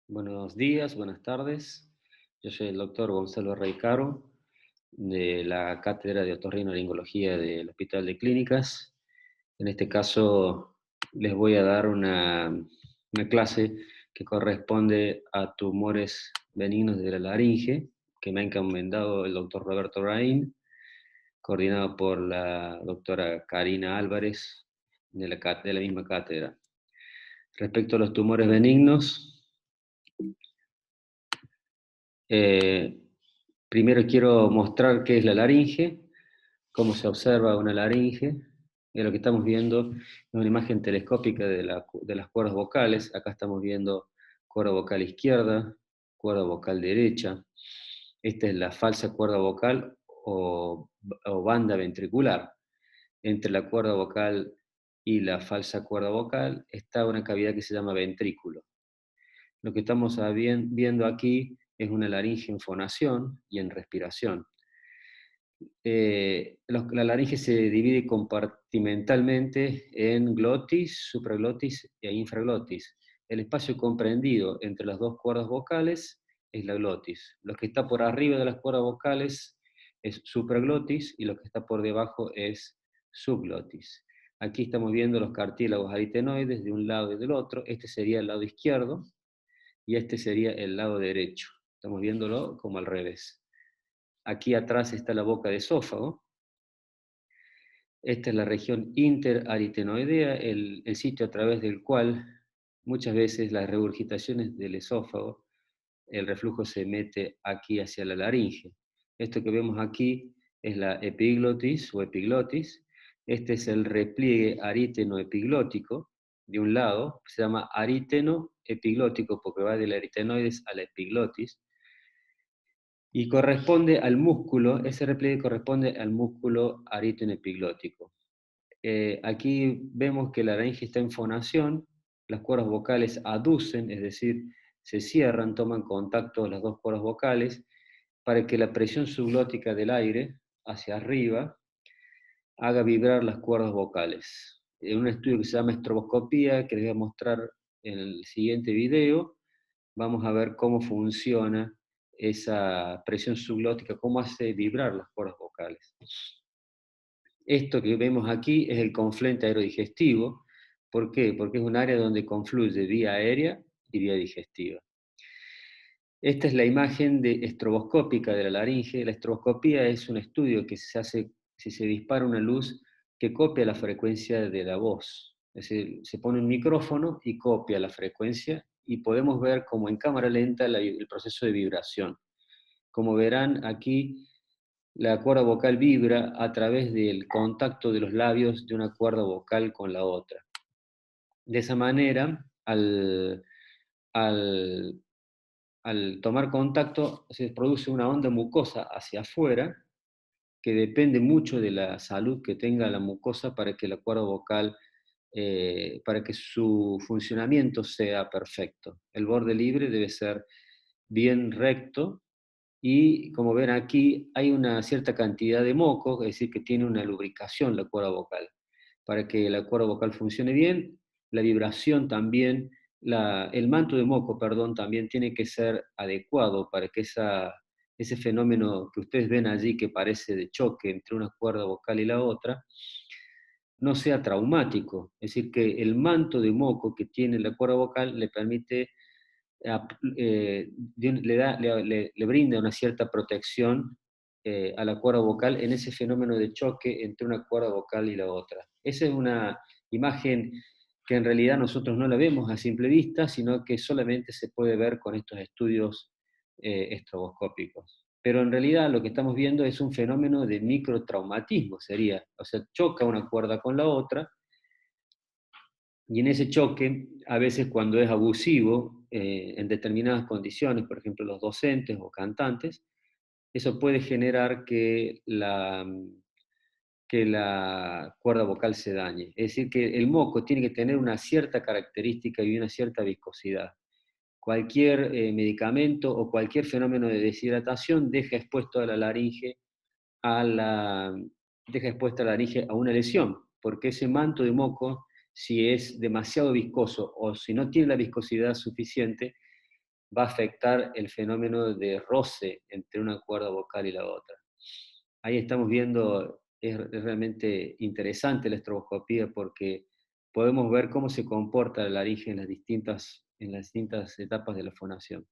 Buenos días, buenas tardes. Yo soy el doctor Gonzalo Reicaro, de la Cátedra de Otorrinolaringología del Hospital de Clínicas. En este caso, les voy a dar una clase que corresponde a tumores benignos de la laringe, que me ha encomendado el doctor Roberto Rain, coordinado por la doctora Karina Álvarez, de la misma cátedra. Respecto a los tumores benignos, Eh, primero quiero mostrar qué es la laringe, cómo se observa una laringe. Lo que estamos viendo es una imagen telescópica de las cuerdas vocales. Acá estamos viendo cuerda vocal izquierda, cuerda vocal derecha. Esta es la falsa cuerda vocal o banda ventricular. Entre la cuerda vocal y la falsa cuerda vocal está una cavidad que se llama ventrículo. Lo que estamos viendo aquí es una laringe en fonación y en respiración. La laringe se divide compartimentalmente en glotis, supraglotis e infraglotis. El espacio comprendido entre las dos cuerdas vocales es la glotis. Lo que está por arriba de las cuerdas vocales es supraglotis y lo que está por debajo es subglotis. Aquí estamos viendo los cartílagos aritenoides de un lado y del otro. Este sería el lado izquierdo y este sería el lado derecho. Estamos viéndolo como al revés. Aquí atrás está la boca de esófago. Esta es la región interaritenoidea, el sitio a través del cual muchas veces las regurgitaciones del esófago, el reflujo se mete aquí hacia la laringe. Esto que vemos aquí es la epiglotis o epiglotis. Este es el repliegue ariteno-epiglótico de un lado, se llama aríteno epiglótico porque va del aritenoides a la epiglotis. Y corresponde al músculo, ese repliegue corresponde al músculo arítono-epiglótico. Aquí vemos que la laringe está en fonación, las cuerdas vocales aducen, es decir, se cierran, toman contacto las dos cuerdas vocales, para que la presión subglótica del aire hacia arriba haga vibrar las cuerdas vocales. En un estudio que se llama estroboscopía, que les voy a mostrar en el siguiente video, vamos a ver cómo funciona esa presión subglótica, cómo hace vibrar las cuerdas vocales. Esto que vemos aquí es el confluente aerodigestivo. ¿Por qué? Porque es un área donde confluye vía aérea y vía digestiva. Esta es la imagen estroboscópica de la laringe. La estroboscopía es un estudio que se hace si se dispara una luz que copia la frecuencia de la voz. Es decir, se pone un micrófono y copia la frecuencia y podemos ver como en cámara lenta el proceso de vibración. Como verán aquí, la cuerda vocal vibra a través del contacto de los labios de una cuerda vocal con la otra. De esa manera, al, al tomar contacto, se produce una onda mucosa hacia afuera, que depende mucho de la salud que tenga la mucosa para que la cuerda vocal, para que su funcionamiento sea perfecto. El borde libre debe ser bien recto y como ven aquí hay una cierta cantidad de moco, es decir, que tiene una lubricación la cuerda vocal. Para que la cuerda vocal funcione bien, la vibración también, el manto de moco, perdón, también tiene que ser adecuado para que ese fenómeno que ustedes ven allí que parece de choque entre una cuerda vocal y la otra, no sea traumático. Es decir, que el manto de moco que tiene la cuerda vocal le permite le brinda una cierta protección a la cuerda vocal en ese fenómeno de choque entre una cuerda vocal y la otra. Esa es una imagen que en realidad nosotros no la vemos a simple vista, sino que solamente se puede ver con estos estudios estroboscópicos. Pero en realidad lo que estamos viendo es un fenómeno de microtraumatismo, sería, o sea, choca una cuerda con la otra, y en ese choque, a veces cuando es abusivo, en determinadas condiciones, por ejemplo los docentes o cantantes, eso puede generar que la cuerda vocal se dañe. Es decir, que el moco tiene que tener una cierta característica y una cierta viscosidad. Cualquier medicamento o cualquier fenómeno de deshidratación deja expuesto a la laringe a la, deja expuesta la laringe a una lesión, porque ese manto de moco, si es demasiado viscoso o si no tiene la viscosidad suficiente, va a afectar el fenómeno de roce entre una cuerda vocal y la otra. Ahí estamos viendo, es realmente interesante la estroboscopía porque podemos ver cómo se comporta la laringe en las distintas etapas de la fonación.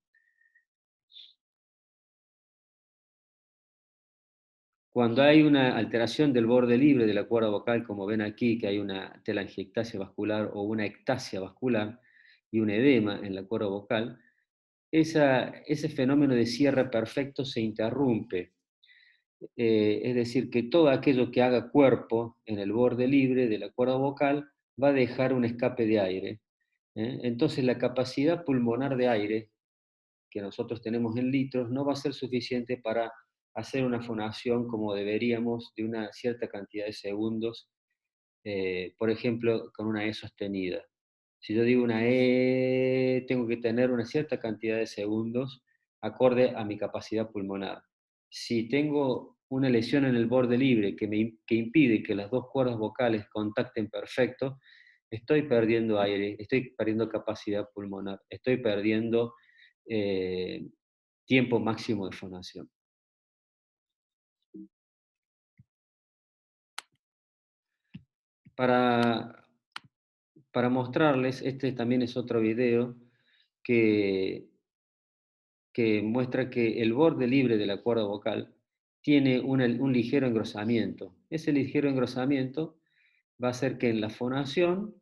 Cuando hay una alteración del borde libre de la cuerda vocal, como ven aquí, que hay una telangiectasia vascular o una ectasia vascular y un edema en la cuerda vocal, ese fenómeno de cierre perfecto se interrumpe. Es decir, que todo aquello que haga cuerpo en el borde libre de la cuerda vocal va a dejar un escape de aire. Entonces la capacidad pulmonar de aire que nosotros tenemos en litros no va a ser suficiente para hacer una fonación como deberíamos de una cierta cantidad de segundos, por ejemplo, con una E sostenida. Si yo digo una E, tengo que tener una cierta cantidad de segundos acorde a mi capacidad pulmonar. Si tengo una lesión en el borde libre que impide que las dos cuerdas vocales contacten perfecto, estoy perdiendo aire, estoy perdiendo capacidad pulmonar, estoy perdiendo eh, tiempo máximo de fonación. Para, para mostrarles, este también es otro video que, que muestra que el borde libre de la cuerda vocal tiene un ligero engrosamiento. Ese ligero engrosamiento va a hacer que en la fonación,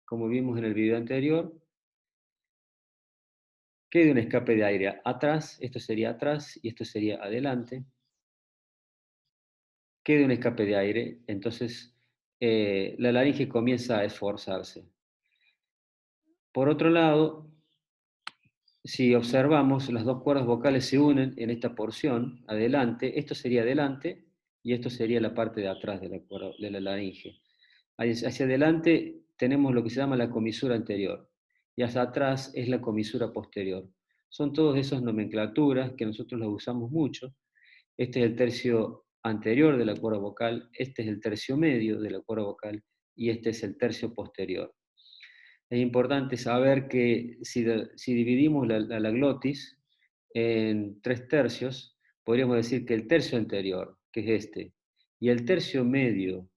como vimos en el video anterior, quede un escape de aire atrás, esto sería atrás y esto sería adelante, quede un escape de aire, entonces la laringe comienza a esforzarse. Por otro lado, si observamos, las dos cuerdas vocales se unen en esta porción, adelante, esto sería adelante y esto sería la parte de atrás de la laringe. Hacia adelante tenemos lo que se llama la comisura anterior y hacia atrás es la comisura posterior. Son todas esas nomenclaturas que nosotros las usamos mucho. Este es el tercio anterior de la cuerda vocal, este es el tercio medio de la cuerda vocal y este es el tercio posterior. Es importante saber que si dividimos la glotis en 3 tercios, podríamos decir que el tercio anterior, que es este, y el tercio medio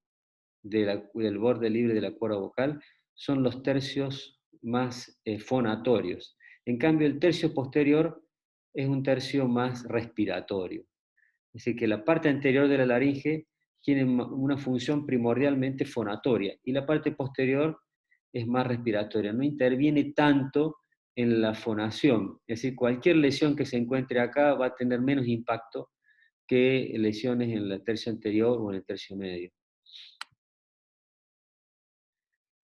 del borde libre de la cuerda vocal son los tercios más fonatorios. En cambio, el tercio posterior es un tercio más respiratorio. Es decir, que la parte anterior de la laringe tiene una función primordialmente fonatoria y la parte posterior es más respiratoria, no interviene tanto en la fonación. Es decir, cualquier lesión que se encuentre acá va a tener menos impacto que lesiones en el tercio anterior o en el tercio medio.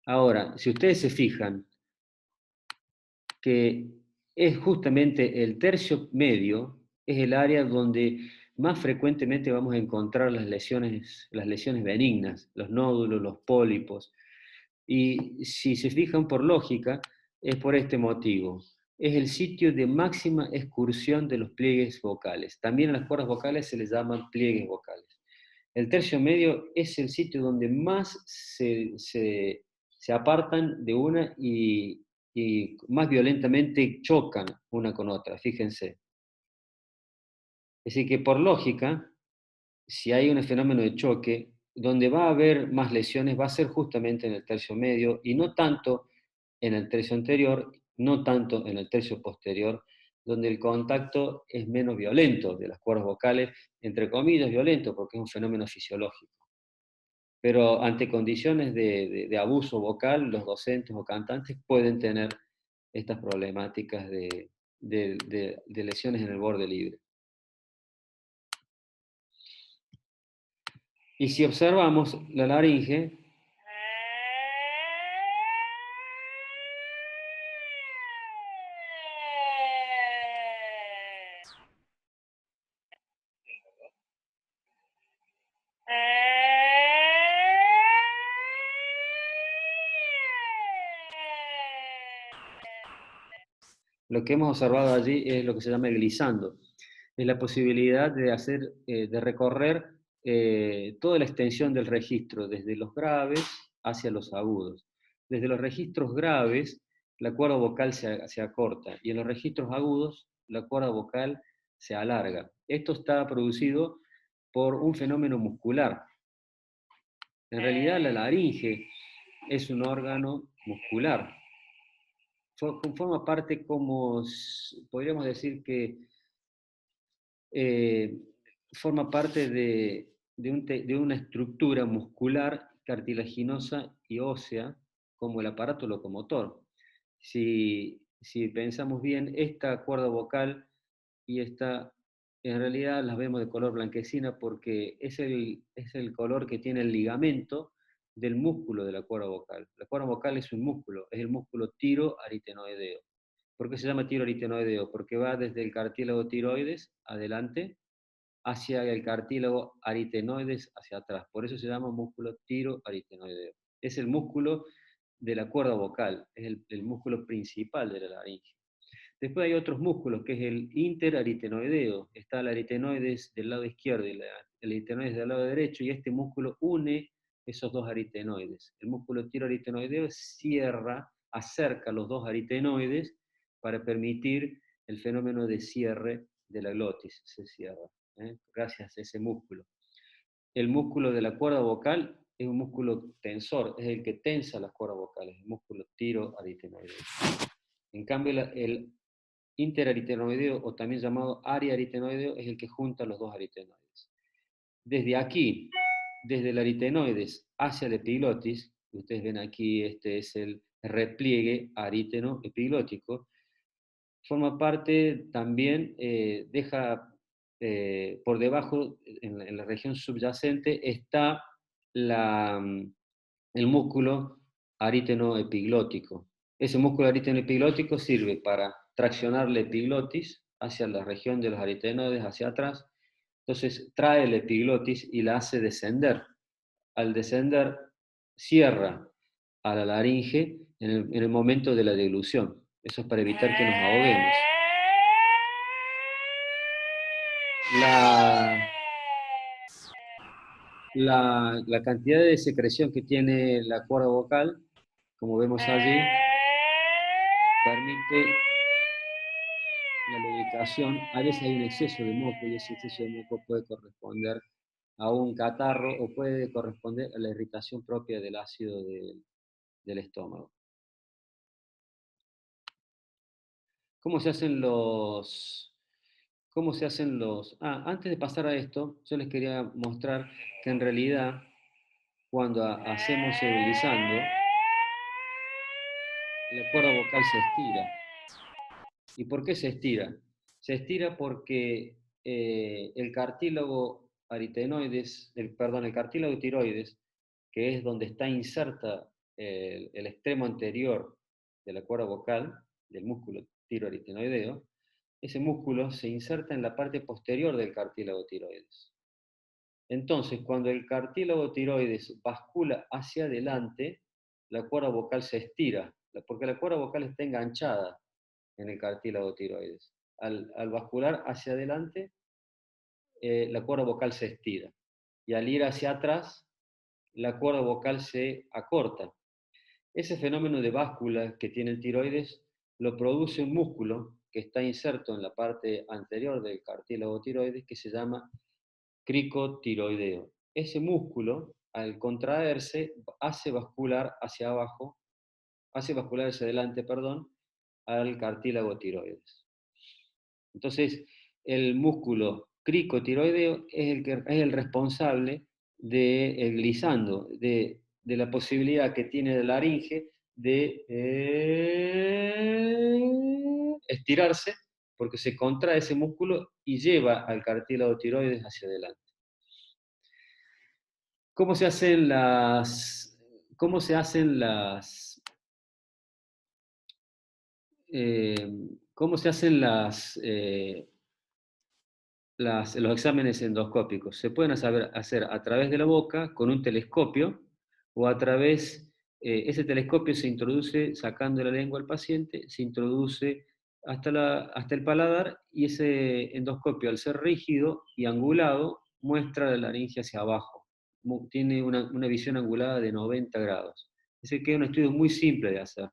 Ahora, si ustedes se fijan que es justamente el tercio medio, es el área donde más frecuentemente vamos a encontrar las lesiones benignas, los nódulos, los pólipos. Y si se fijan por lógica, es por este motivo. Es el sitio de máxima excursión de los pliegues vocales. También a las cuerdas vocales se les llaman pliegues vocales. El tercio medio es el sitio donde más se apartan de una y más violentamente chocan una con otra, fíjense. Es decir, que por lógica, si hay un fenómeno de choque, donde va a haber más lesiones va a ser justamente en el tercio medio y no tanto en el tercio anterior, no tanto en el tercio posterior, donde el contacto es menos violento de las cuerdas vocales, entre comillas violento, porque es un fenómeno fisiológico. Pero ante condiciones de abuso vocal, los docentes o cantantes pueden tener estas problemáticas de lesiones en el borde libre. Y si observamos la laringe, lo que hemos observado allí es lo que se llama el glissando. Es la posibilidad de recorrer toda la extensión del registro, desde los graves hacia los agudos. Desde los registros graves, la cuerda vocal se acorta, y en los registros agudos la cuerda vocal se alarga. Esto está producido por un fenómeno muscular. En realidad la laringe es un órgano muscular. Forma parte como, podríamos decir que eh, forma parte de una estructura muscular, cartilaginosa y ósea, como el aparato locomotor. Si pensamos bien, esta cuerda vocal y esta, en realidad las vemos de color blanquecina porque es el color que tiene el ligamento del músculo de la cuerda vocal. La cuerda vocal es un músculo, es el músculo tiroaritenoideo. ¿Por qué se llama tiroaritenoideo? Porque va desde el cartílago tiroides adelante hacia el cartílago aritenoides hacia atrás. Por eso se llama músculo tiroaritenoideo. Es el músculo de la cuerda vocal, es el músculo principal de la laringe. Después hay otros músculos, que es el interaritenoideo. Está el aritenoides del lado izquierdo y el aritenoides del lado derecho, y este músculo une esos dos aritenoides. El músculo tiroaritenoideo cierra, acerca los dos aritenoides para permitir el fenómeno de cierre de la glotis, se cierra, gracias a ese músculo. El músculo de la cuerda vocal es un músculo tensor, es el que tensa las cuerdas vocales, el músculo tiroaritenoideo. En cambio, el interaritenoideo, o también llamado ariaritenoideo, es el que junta los dos aritenoides. Desde aquí, desde el aritenoides hacia el epiglotis, ustedes ven aquí, este es el repliegue ariteno-epiglótico, forma parte también, por debajo, en la región subyacente, está el músculo ariteno-epiglótico. Ese músculo ariteno-epiglótico sirve para traccionar la epiglotis hacia la región de los aritenoides, hacia atrás. Entonces trae la epiglotis y la hace descender. Al descender, cierra a la laringe en el momento de la deglución. Eso es para evitar que nos ahoguemos. La cantidad de secreción que tiene la cuerda vocal, como vemos allí, permite la lubricación. A veces hay un exceso de moco, y ese exceso de moco puede corresponder a un catarro o puede corresponder a la irritación propia del ácido del estómago. ¿Cómo se hacen los... antes de pasar a esto, yo les quería mostrar que en realidad, cuando hacemos el glissando, la cuerda vocal se estira. ¿Y por qué se estira? Se estira porque el cartílago aritenoides, el cartílago tiroides, que es donde está inserta el extremo anterior de la cuerda vocal, del músculo tiroaritenoideo, ese músculo se inserta en la parte posterior del cartílago tiroides. Entonces, cuando el cartílago tiroides bascula hacia adelante, la cuerda vocal se estira, porque la cuerda vocal está enganchada en el cartílago tiroides. Al bascular hacia adelante, la cuerda vocal se estira. Y al ir hacia atrás, la cuerda vocal se acorta. Ese fenómeno de báscula que tiene el tiroides lo produce un músculo que está inserto en la parte anterior del cartílago tiroides, que se llama cricotiroideo. Ese músculo, al contraerse, hace vascular hacia abajo, hace vascular hacia adelante, perdón, al cartílago tiroides. Entonces, el músculo cricotiroideo es el responsable del glissando, de la posibilidad que tiene la laringe de estirarse, porque se contrae ese músculo y lleva al cartílago tiroides hacia adelante. ¿Cómo se hacen cómo se hacen cómo se hacen los exámenes endoscópicos? Se pueden hacer a través de la boca con un telescopio, o a través, ese telescopio se introduce sacando la lengua al paciente, se introduce hasta el paladar, y ese endoscopio, al ser rígido y angulado, muestra la laringe hacia abajo. Tiene una visión angulada de 90 grados. Es que es un estudio muy simple de hacer.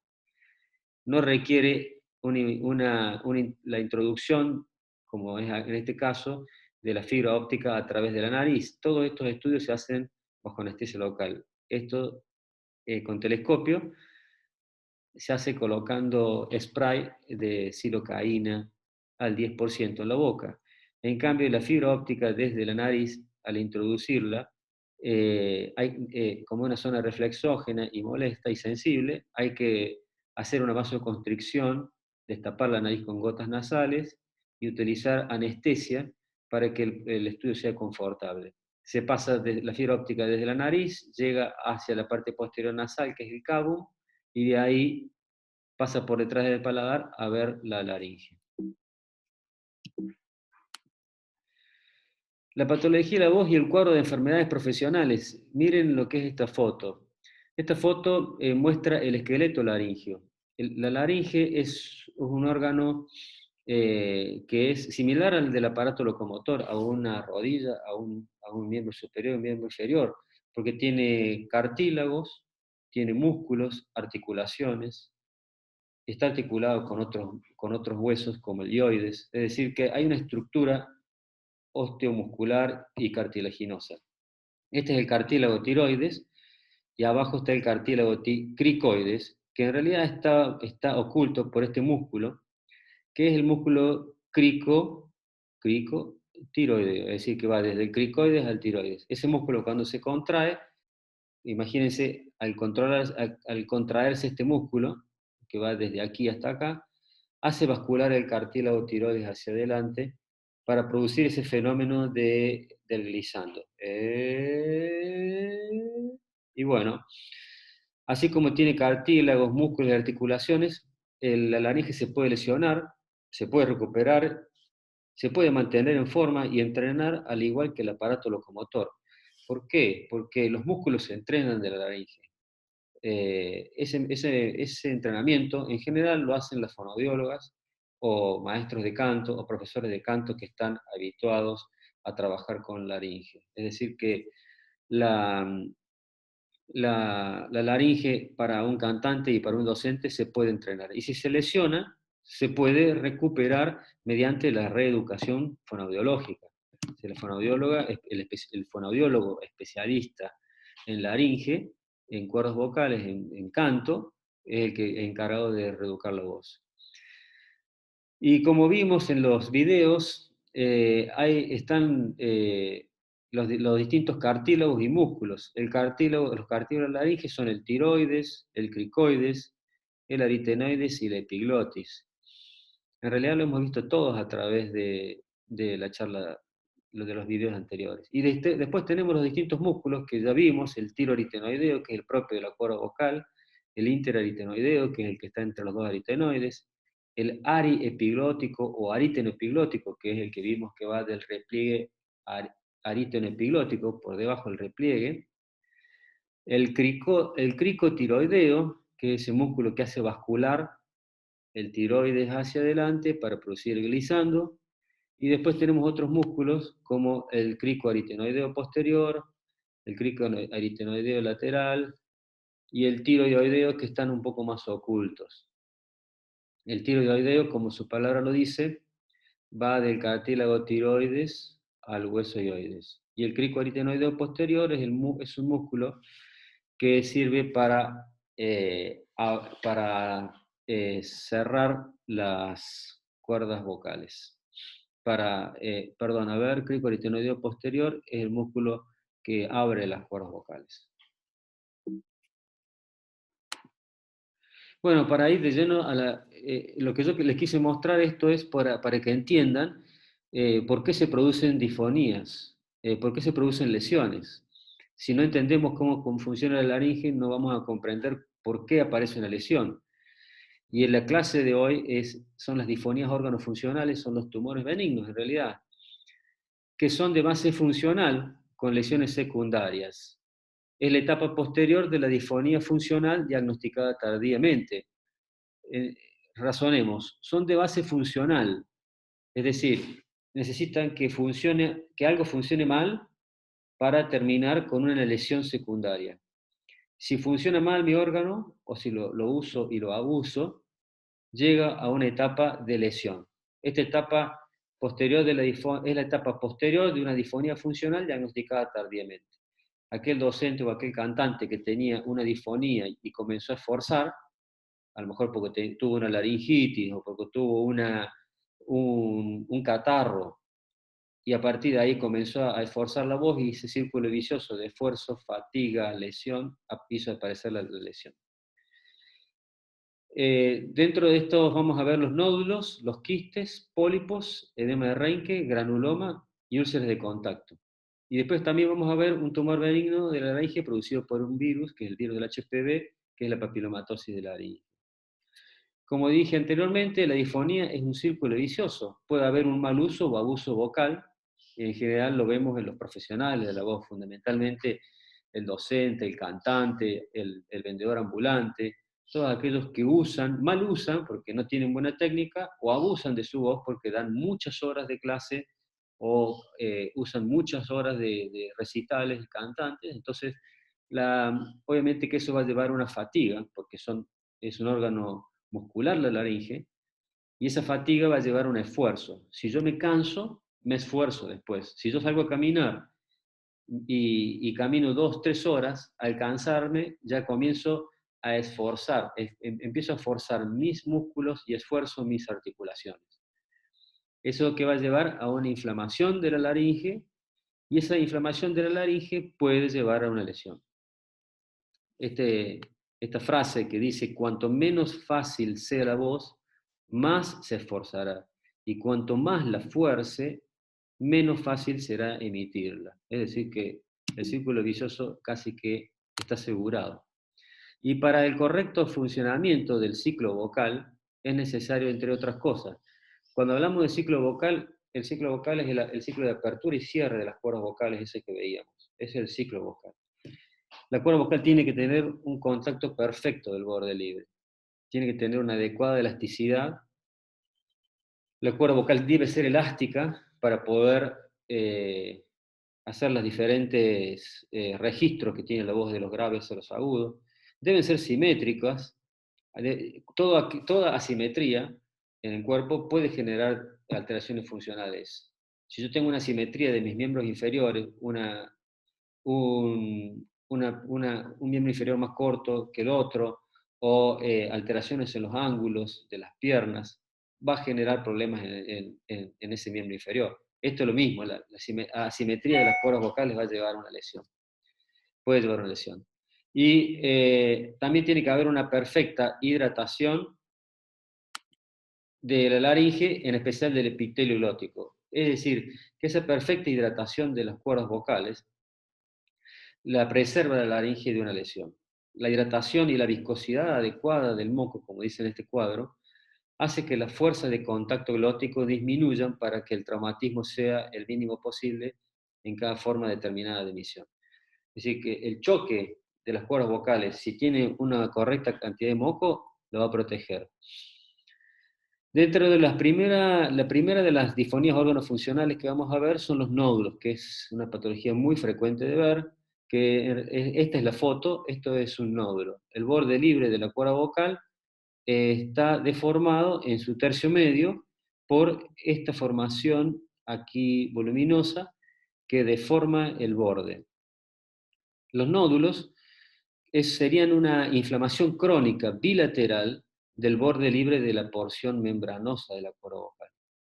no requiere la introducción, como es en este caso, de la fibra óptica a través de la nariz. Todos estos estudios se hacen bajo anestesia local. Esto con telescopio se hace colocando spray de silocaína al 10% en la boca. En cambio, la fibra óptica desde la nariz, al introducirla, hay, como una zona reflexógena y molesta y sensible, hay que hacer una vasoconstricción, destapar la nariz con gotas nasales y utilizar anestesia para que el estudio sea confortable. Se pasa de la fibra óptica desde la nariz, llega hacia la parte posterior nasal, que es el cabo, y de ahí pasa por detrás del paladar a ver la laringe. La patología de la voz y el cuadro de enfermedades profesionales. Miren lo que es esta foto. Esta foto muestra el esqueleto laringio. La laringe es un órgano que es similar al del aparato locomotor, a una rodilla, a un miembro superior y un miembro inferior, porque tiene cartílagos, tiene músculos, articulaciones, está articulado con otros huesos como el hioides, es decir, que hay una estructura osteomuscular y cartilaginosa. Este es el cartílago tiroides y abajo está el cartílago cricoides, que en realidad está oculto por este músculo, que es el músculo crico-tiroideo, es decir, que va desde el cricoides al tiroides. Ese músculo cuando se contrae, imagínense, al contraerse este músculo, que va desde aquí hasta acá, hace bascular el cartílago tiroides hacia adelante para producir ese fenómeno del glissando. Y bueno, así como tiene cartílagos, músculos y articulaciones, la laringe se puede lesionar, se puede recuperar, se puede mantener en forma y entrenar al igual que el aparato locomotor. ¿Por qué? Porque los músculos se entrenan de la laringe. Ese entrenamiento en general lo hacen las fonoaudiólogas o maestros de canto o profesores de canto que están habituados a trabajar con laringe. Es decir, que la, la laringe para un cantante y para un docente se puede entrenar. Y si se lesiona, se puede recuperar mediante la reeducación fonoaudiológica. Si la fonoaudióloga, el fonoaudiólogo especialista en laringe, en cuerdas vocales, en canto, es el que es encargado de reeducar la voz. Y como vimos en los videos, están los distintos cartílagos y músculos. Los cartílagos de la laringe son el tiroides, el cricoides, el aritenoides y la epiglotis. En realidad lo hemos visto todos a través de la charla, de los videos anteriores. Y después tenemos los distintos músculos que ya vimos, el tiroaritenoideo, que es el propio de la cuerda vocal, el interaritenoideo, que es el que está entre los dos aritenoides, el ariepiglótico o aritenoepiglótico, que es el que vimos que va del repliegue aritenoepiglótico, por debajo del repliegue, el cricotiroideo, que es ese músculo que hace bascular el tiroides hacia adelante para producir el glissando, y después tenemos otros músculos como el cricoaritenoideo posterior, el cricoaritenoideo lateral y el tiroideo que están un poco más ocultos. El tiroideo, como su palabra lo dice, va del cartílago tiroides al hueso ioides. Y el cricoaritenoideo posterior es un músculo que sirve para cerrar las cuerdas vocales. A ver, cricoaritenoideo posterior es el músculo que abre las cuerdas vocales. Bueno, para ir de lleno lo que yo les quise mostrar esto es para que entiendan por qué se producen disfonías, por qué se producen lesiones. Si no entendemos cómo funciona la laringe, no vamos a comprender por qué aparece una lesión. Y en la clase de hoy son las disfonías órgano-funcionales, son los tumores benignos en realidad, que son de base funcional con lesiones secundarias. Es la etapa posterior de la disfonía funcional diagnosticada tardíamente. Eh, Razonemos, son de base funcional, es decir, necesitan que algo funcione mal para terminar con una lesión secundaria. Si funciona mal mi órgano, o si lo uso y lo abuso, llega a una etapa de lesión. Esta etapa posterior es la etapa posterior de una disfonía funcional diagnosticada tardíamente. Aquel docente o aquel cantante que tenía una disfonía y comenzó a esforzar, a lo mejor porque tuvo una laringitis o porque tuvo un catarro, y a partir de ahí comenzó a esforzar la voz y ese círculo vicioso de esfuerzo, fatiga, lesión, hizo aparecer la lesión. Dentro de estos vamos a ver los nódulos, los quistes, pólipos, edema de Reinke, granuloma y úlceras de contacto. Y después también vamos a ver un tumor benigno de la laringe producido por un virus, que es el virus del HPV, que es la papilomatosis de la laringe. Como dije anteriormente, la disfonía es un círculo vicioso. Puede haber un mal uso o abuso vocal. En general lo vemos en los profesionales de la voz, fundamentalmente el docente, el cantante, el vendedor ambulante, todos aquellos que mal usan porque no tienen buena técnica o abusan de su voz porque dan muchas horas de clase o usan muchas horas de recitales, cantantes. Entonces, obviamente que eso va a llevar a una fatiga porque es un órgano muscular la laringe, y esa fatiga va a llevar a un esfuerzo. Si yo me canso, me esfuerzo después. Si yo salgo a caminar y camino 2, 3 horas, al cansarme ya comienzo a esforzar, empiezo a forzar mis músculos y esfuerzo mis articulaciones. Eso que va a llevar a una inflamación de la laringe, y esa inflamación de la laringe puede llevar a una lesión. Esta frase que dice, cuanto menos fácil sea la voz, más se esforzará. Y cuanto más la fuerce, menos fácil será emitirla. Es decir, que el círculo vicioso casi que está asegurado. Y para el correcto funcionamiento del ciclo vocal es necesario, entre otras cosas. Cuando hablamos de ciclo vocal, el ciclo vocal es el ciclo de apertura y cierre de las cuerdas vocales, ese que veíamos. Es el ciclo vocal. La cuerda vocal tiene que tener un contacto perfecto del borde libre. Tiene que tener una adecuada elasticidad. La cuerda vocal debe ser elástica para poder hacer los diferentes registros que tiene la voz de los graves a los agudos. Deben ser simétricas. Toda asimetría en el cuerpo puede generar alteraciones funcionales. Si yo tengo una asimetría de mis miembros inferiores, un miembro inferior más corto que el otro, o alteraciones en los ángulos de las piernas, va a generar problemas en ese miembro inferior. Esto es lo mismo, la asimetría de las cuerdas vocales va a llevar a una lesión, puede llevar a una lesión. Y también tiene que haber una perfecta hidratación de la laringe, en especial del epitelio glótico. Es decir, que esa perfecta hidratación de las cuerdas vocales la preserva la laringe de una lesión. La hidratación y la viscosidad adecuada del moco, como dice en este cuadro, hace que la fuerza de contacto glótico disminuyan para que el traumatismo sea el mínimo posible en cada forma determinada de emisión. Es decir, que el choque de las cuerdas vocales, si tiene una correcta cantidad de moco, lo va a proteger. Dentro de la primera de las disfonías órgano-funcionales que vamos a ver son los nódulos, que es una patología muy frecuente de ver, que esta es la foto, esto es un nódulo. El borde libre de la cuerda vocal está deformado en su tercio medio por esta formación aquí voluminosa que deforma el borde. Los nódulos serían una inflamación crónica bilateral del borde libre de la porción membranosa de la cuerda vocal.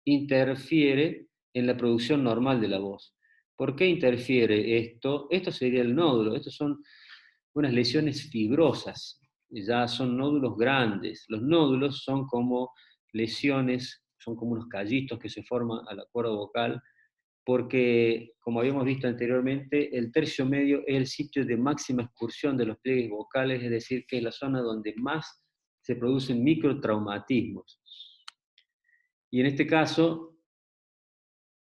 Interfiere en la producción normal de la voz. ¿Por qué interfiere esto? Esto sería el nódulo. Estos son unas lesiones fibrosas. Ya son nódulos grandes. Los nódulos son como lesiones, son como unos callitos que se forman a la cuerda vocal porque, como habíamos visto anteriormente, el tercio medio es el sitio de máxima excursión de los pliegues vocales, es decir, que es la zona donde más se producen microtraumatismos. Y en este caso,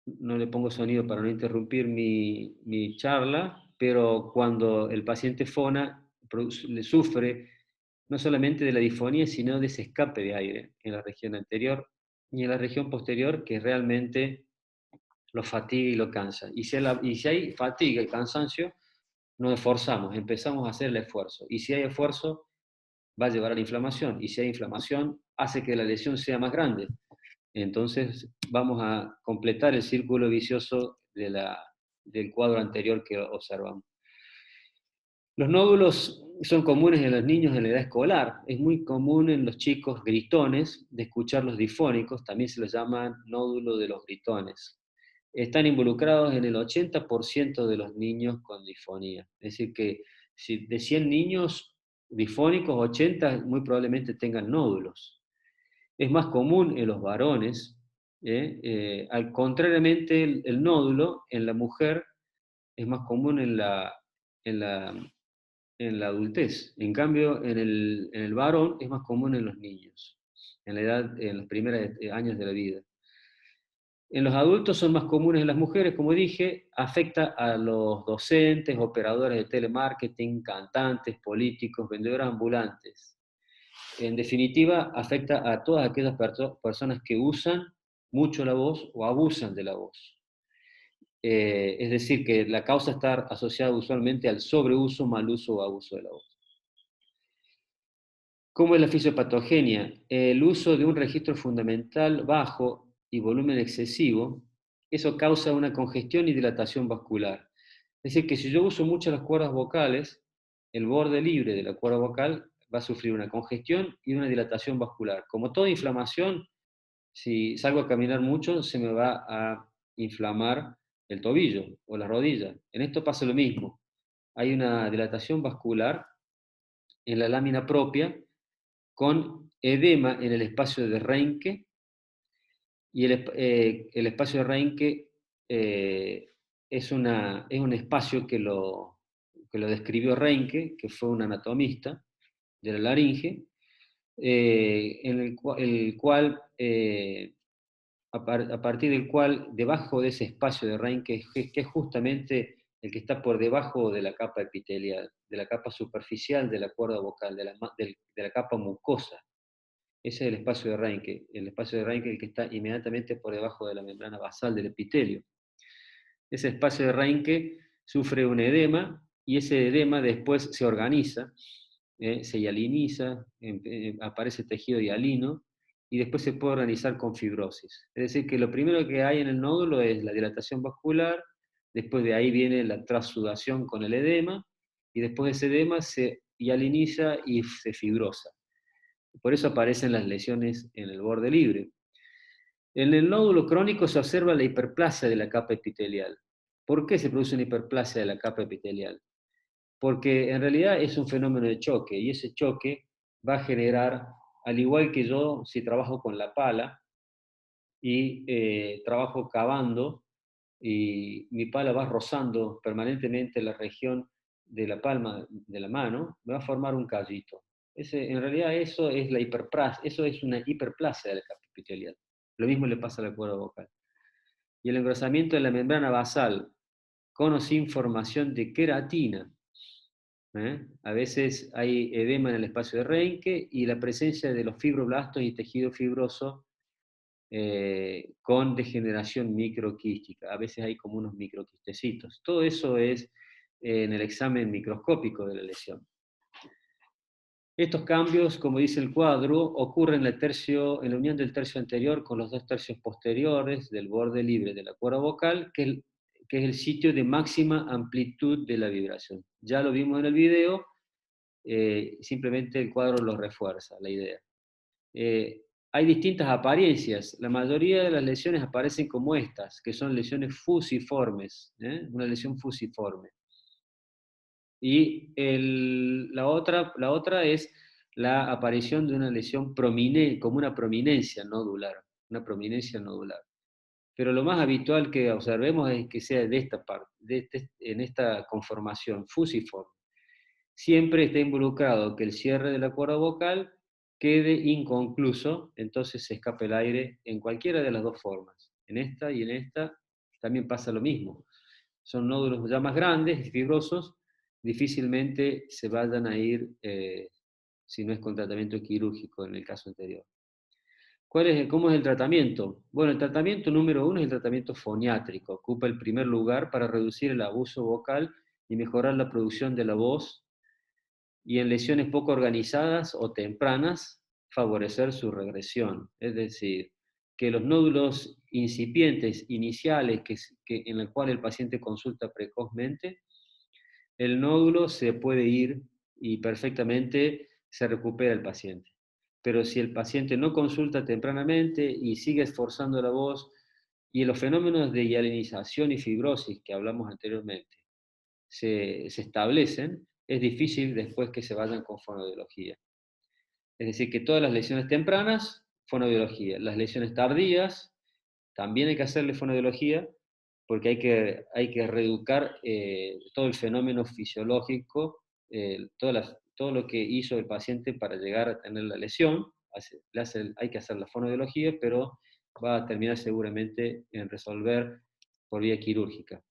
no le pongo sonido para no interrumpir mi charla, pero cuando el paciente fona, le sufre no solamente de la disfonía, sino de ese escape de aire en la región anterior y en la región posterior, que realmente lo fatiga y lo cansa. Y si hay fatiga y cansancio, nos esforzamos, empezamos a hacer el esfuerzo. Y si hay esfuerzo, va a llevar a la inflamación, y si hay inflamación, hace que la lesión sea más grande. Entonces vamos a completar el círculo vicioso del cuadro anterior que observamos. Los nódulos son comunes en los niños en la edad escolar. Es muy común en los chicos gritones de escuchar los difónicos, también se los llaman nódulo de los gritones. Están involucrados en el 80% de los niños con disfonía. Es decir, que si de 100 niños difónicos, 80 muy probablemente tengan nódulos. Es más común en los varones, al contrariamente el nódulo en la mujer es más común en la, en la adultez. En cambio, en el varón es más común en los niños, en los primeros años de la vida. En los adultos son más comunes en las mujeres, como dije, afecta a los docentes, operadores de telemarketing, cantantes, políticos, vendedores ambulantes. En definitiva, afecta a todas aquellas personas que usan mucho la voz o abusan de la voz. Es decir, que la causa está asociada usualmente al sobreuso, mal uso o abuso de la voz. ¿Cómo es la fisiopatogenia? El uso de un registro fundamental bajo y volumen excesivo, eso causa una congestión y dilatación vascular. Es decir, que si yo uso mucho las cuerdas vocales, el borde libre de la cuerda vocal va a sufrir una congestión y una dilatación vascular. Como toda inflamación, si salgo a caminar mucho, se me va a inflamar el tobillo o la rodilla. En esto pasa lo mismo. Hay una dilatación vascular en la lámina propia con edema en el espacio de Reinke, y el espacio de Reinke es un espacio que lo describió Reinke, que fue un anatomista de la laringe, en el cual, a partir del cual, debajo de ese espacio de Reinke, que es justamente el que está por debajo de la capa epitelial, de la capa superficial de la cuerda vocal, de la capa mucosa. Ese es el espacio de Reinke. El espacio de Reinke es el que está inmediatamente por debajo de la membrana basal del epitelio. Ese espacio de Reinke sufre un edema y ese edema después se organiza, se hialiniza, aparece tejido hialino y después se puede organizar con fibrosis. Es decir, que lo primero que hay en el nódulo es la dilatación vascular, después de ahí viene la transudación con el edema y después de ese edema se hialiniza y se fibrosa. Por eso aparecen las lesiones en el borde libre. En el nódulo crónico se observa la hiperplasia de la capa epitelial. ¿Por qué se produce una hiperplasia de la capa epitelial? Porque en realidad es un fenómeno de choque, y ese choque va a generar, al igual que yo, si trabajo con la pala y trabajo cavando, y mi pala va rozando permanentemente la región de la palma de la mano, me va a formar un callito. En realidad eso es eso es una hiperplasia de la capa epitelial. Lo mismo le pasa a la cuerda vocal. Y el engrosamiento de la membrana basal, con o sin formación de queratina. A veces hay edema en el espacio de Reinke y la presencia de los fibroblastos y tejido fibroso con degeneración microquística. A veces hay como unos microquistecitos. Todo eso es en el examen microscópico de la lesión. Estos cambios, como dice el cuadro, ocurren en la unión del tercio anterior con los dos tercios posteriores del borde libre de la cuerda vocal, que es el sitio de máxima amplitud de la vibración. Ya lo vimos en el video, simplemente el cuadro lo refuerza, la idea. Hay distintas apariencias. La mayoría de las lesiones aparecen como estas, que son lesiones fusiformes, una lesión fusiforme. Y la otra es la aparición de una lesión prominente, como una prominencia nodular, una prominencia nodular. Pero lo más habitual que observemos es que sea de esta parte, en esta conformación fusiforme. Siempre está involucrado que el cierre de la cuerda vocal quede inconcluso, entonces se escape el aire en cualquiera de las dos formas. En esta y en esta también pasa lo mismo. Son nódulos ya más grandes y fibrosos, difícilmente se vayan a ir si no es con tratamiento quirúrgico en el caso anterior. ¿Cómo es el tratamiento? Bueno, el tratamiento número 1 es el tratamiento foniátrico. Ocupa el primer lugar para reducir el abuso vocal y mejorar la producción de la voz y en lesiones poco organizadas o tempranas, favorecer su regresión. Es decir, que los nódulos incipientes iniciales en el cual el paciente consulta precozmente, el nódulo se puede ir y perfectamente se recupera el paciente. Pero si el paciente no consulta tempranamente y sigue esforzando la voz, y los fenómenos de hialinización y fibrosis que hablamos anteriormente se establecen, es difícil después que se vayan con fonoaudiología. Es decir, que todas las lesiones tempranas, fonoaudiología. Las lesiones tardías, también hay que hacerle fonoaudiología, porque hay que reeducar todo el fenómeno fisiológico, todo lo que hizo el paciente para llegar a tener la lesión. Hay que hacer la fonoaudiología, pero va a terminar seguramente en resolver por vía quirúrgica.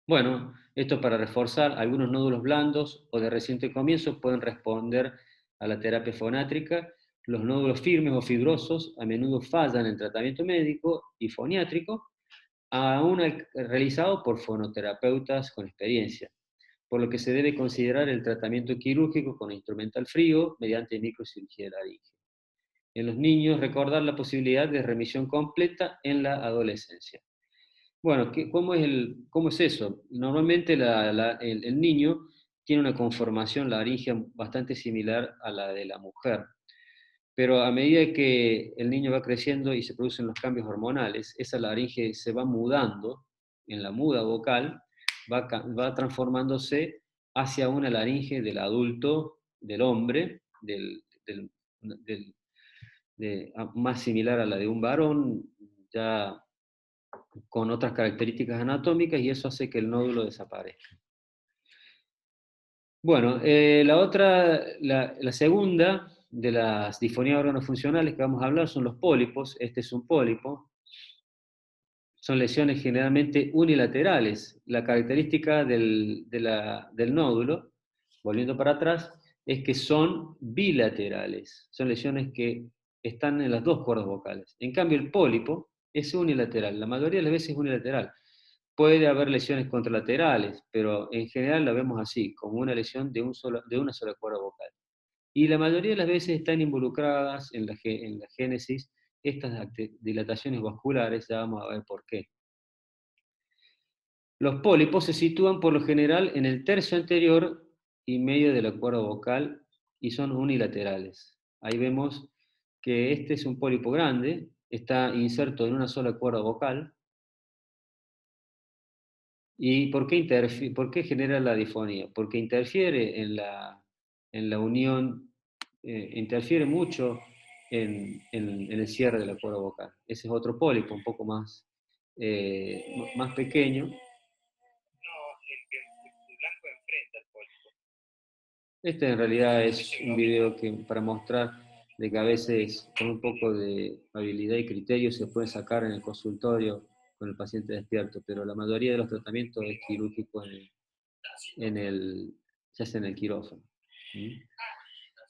Bueno, esto para reforzar algunos nódulos blandos o de reciente comienzo pueden responder a la terapia fonátrica. Los nódulos firmes o fibrosos a menudo fallan en tratamiento médico y foniátrico, aún realizado por fonoterapeutas con experiencia, por lo que se debe considerar el tratamiento quirúrgico con instrumental frío mediante microcirugía de laringe. En los niños, recordar la posibilidad de remisión completa en la adolescencia. Bueno, ¿cómo es eso? Normalmente el niño tiene una conformación laríngea bastante similar a la de la mujer, pero a medida que el niño va creciendo y se producen los cambios hormonales, esa laringe se va mudando en la muda vocal, va transformándose hacia una laringe del adulto, del hombre, más similar a la de un varón, ya con otras características anatómicas, y eso hace que el nódulo desaparezca. Bueno, la segunda de las disfonías órgano-funcionales que vamos a hablar son los pólipos. Este es un pólipo. Son lesiones generalmente unilaterales. La característica del nódulo, volviendo para atrás, es que son bilaterales. Son lesiones que están en las dos cuerdas vocales. En cambio, el pólipo es unilateral. La mayoría de las veces es unilateral. Puede haber lesiones contralaterales, pero en general la vemos así, como una lesión de una sola cuerda vocal. Y la mayoría de las veces están involucradas en la génesis estas dilataciones vasculares, ya vamos a ver por qué. Los pólipos se sitúan por lo general en el tercio anterior y medio de la cuerda vocal y son unilaterales. Ahí vemos que este es un pólipo grande, está inserto en una sola cuerda vocal. ¿Y por qué genera la disfonía? Porque interfiere en la unión, interfiere mucho en el cierre de la cuerda vocal. Ese es otro pólipo, un poco más pequeño. Este en realidad es un video para mostrar de que a veces con un poco de habilidad y criterio se puede sacar en el consultorio con el paciente despierto, pero la mayoría de los tratamientos es quirúrgico se hace en el quirófano. ¿Mm?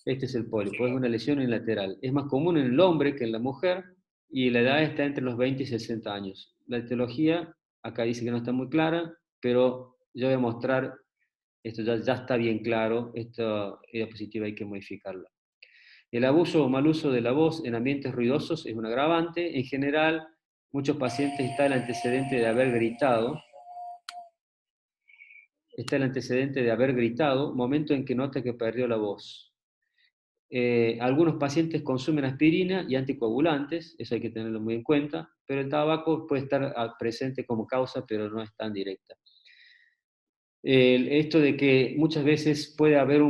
Este es el pólipo, es una lesión unilateral. Es más común en el hombre que en la mujer y la edad está entre los 20 y 60 años. La etiología acá dice que no está muy clara, pero yo voy a mostrar, esto ya está bien claro, esta diapositiva hay que modificarla. El abuso o mal uso de la voz en ambientes ruidosos es un agravante. En general, muchos pacientes está el antecedente de haber gritado, momento en que nota que perdió la voz. Algunos pacientes consumen aspirina y anticoagulantes, eso hay que tenerlo muy en cuenta, pero el tabaco puede estar presente como causa, pero no es tan directa. Esto de que muchas veces puede haber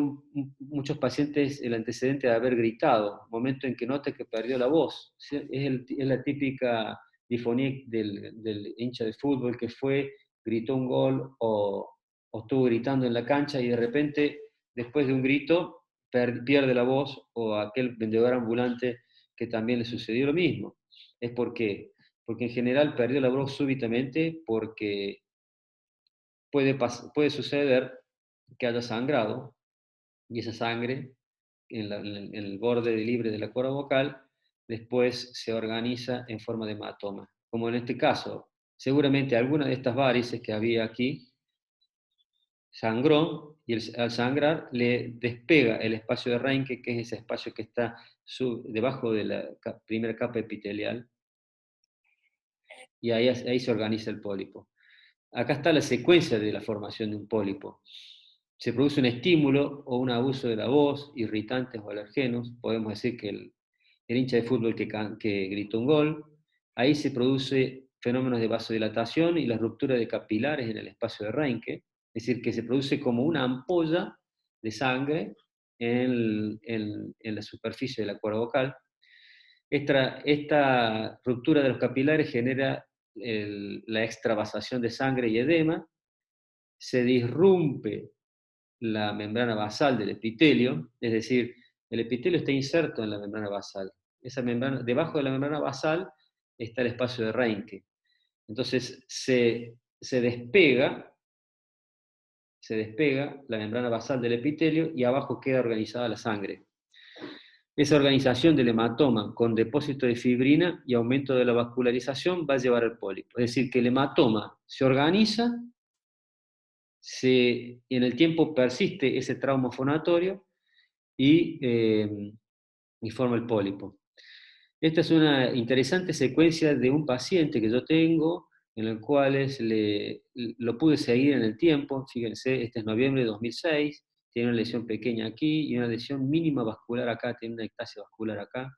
muchos pacientes el antecedente de haber gritado, momento en que nota que perdió la voz. Es la típica disfonía del hincha de fútbol que gritó un gol o estuvo gritando en la cancha y de repente, después de un grito, pierde la voz, o aquel vendedor ambulante que también le sucedió lo mismo. ¿Es por qué? Porque en general perdió la voz súbitamente porque puede suceder que haya sangrado y esa sangre en el borde libre de la cuerda vocal después se organiza en forma de hematoma. Como en este caso, seguramente alguna de estas varices que había aquí sangró y al sangrar le despega el espacio de Reinke, que es ese espacio que está debajo de la primera capa epitelial, y ahí se organiza el pólipo. Acá está la secuencia de la formación de un pólipo. Se produce un estímulo o un abuso de la voz, irritantes o alergenos. Podemos decir que el hincha de fútbol que gritó un gol. Ahí se produce fenómenos de vasodilatación y la ruptura de capilares en el espacio de Reinke. Es decir, que se produce como una ampolla de sangre en la superficie de la cuerda vocal. Esta ruptura de los capilares genera la extravasación de sangre y edema, se disrumpe la membrana basal del epitelio, es decir, el epitelio está inserto en la membrana basal. Esa membrana, debajo de la membrana basal está el espacio de Reinke. Entonces se despega la membrana basal del epitelio y abajo queda organizada la sangre. Esa organización del hematoma con depósito de fibrina y aumento de la vascularización va a llevar al pólipo. Es decir, que el hematoma se organiza, en el tiempo persiste ese trauma fonatorio y forma el pólipo. Esta es una interesante secuencia de un paciente que yo tengo, en el cual lo pude seguir en el tiempo. Fíjense, este es noviembre de 2006, tiene una lesión pequeña aquí y una lesión mínima vascular acá, tiene una ectasia vascular acá.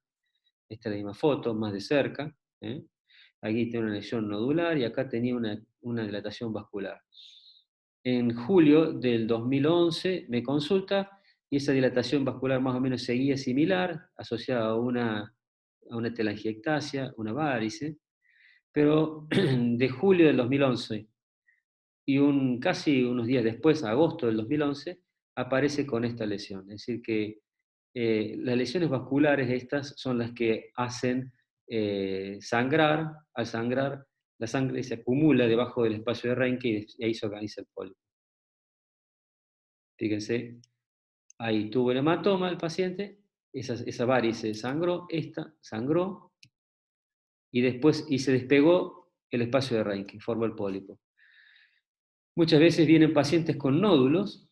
Esta es la misma foto, más de cerca. ¿eh? Aquí tiene una lesión nodular y acá tenía una dilatación vascular. En julio del 2011 me consulta y esa dilatación vascular más o menos seguía similar, asociada a una telangiectasia, una varice, pero de julio del 2011 y casi unos días después, agosto del 2011, aparece con esta lesión. Es decir, que las lesiones vasculares estas son las que hacen sangrar. Al sangrar, la sangre se acumula debajo del espacio de Reinke y ahí se organiza el pólipo. Fíjense, ahí tuvo el hematoma el paciente, esa varice sangró, esta sangró, y se despegó el espacio de Reinke, formó el pólipo. Muchas veces vienen pacientes con nódulos,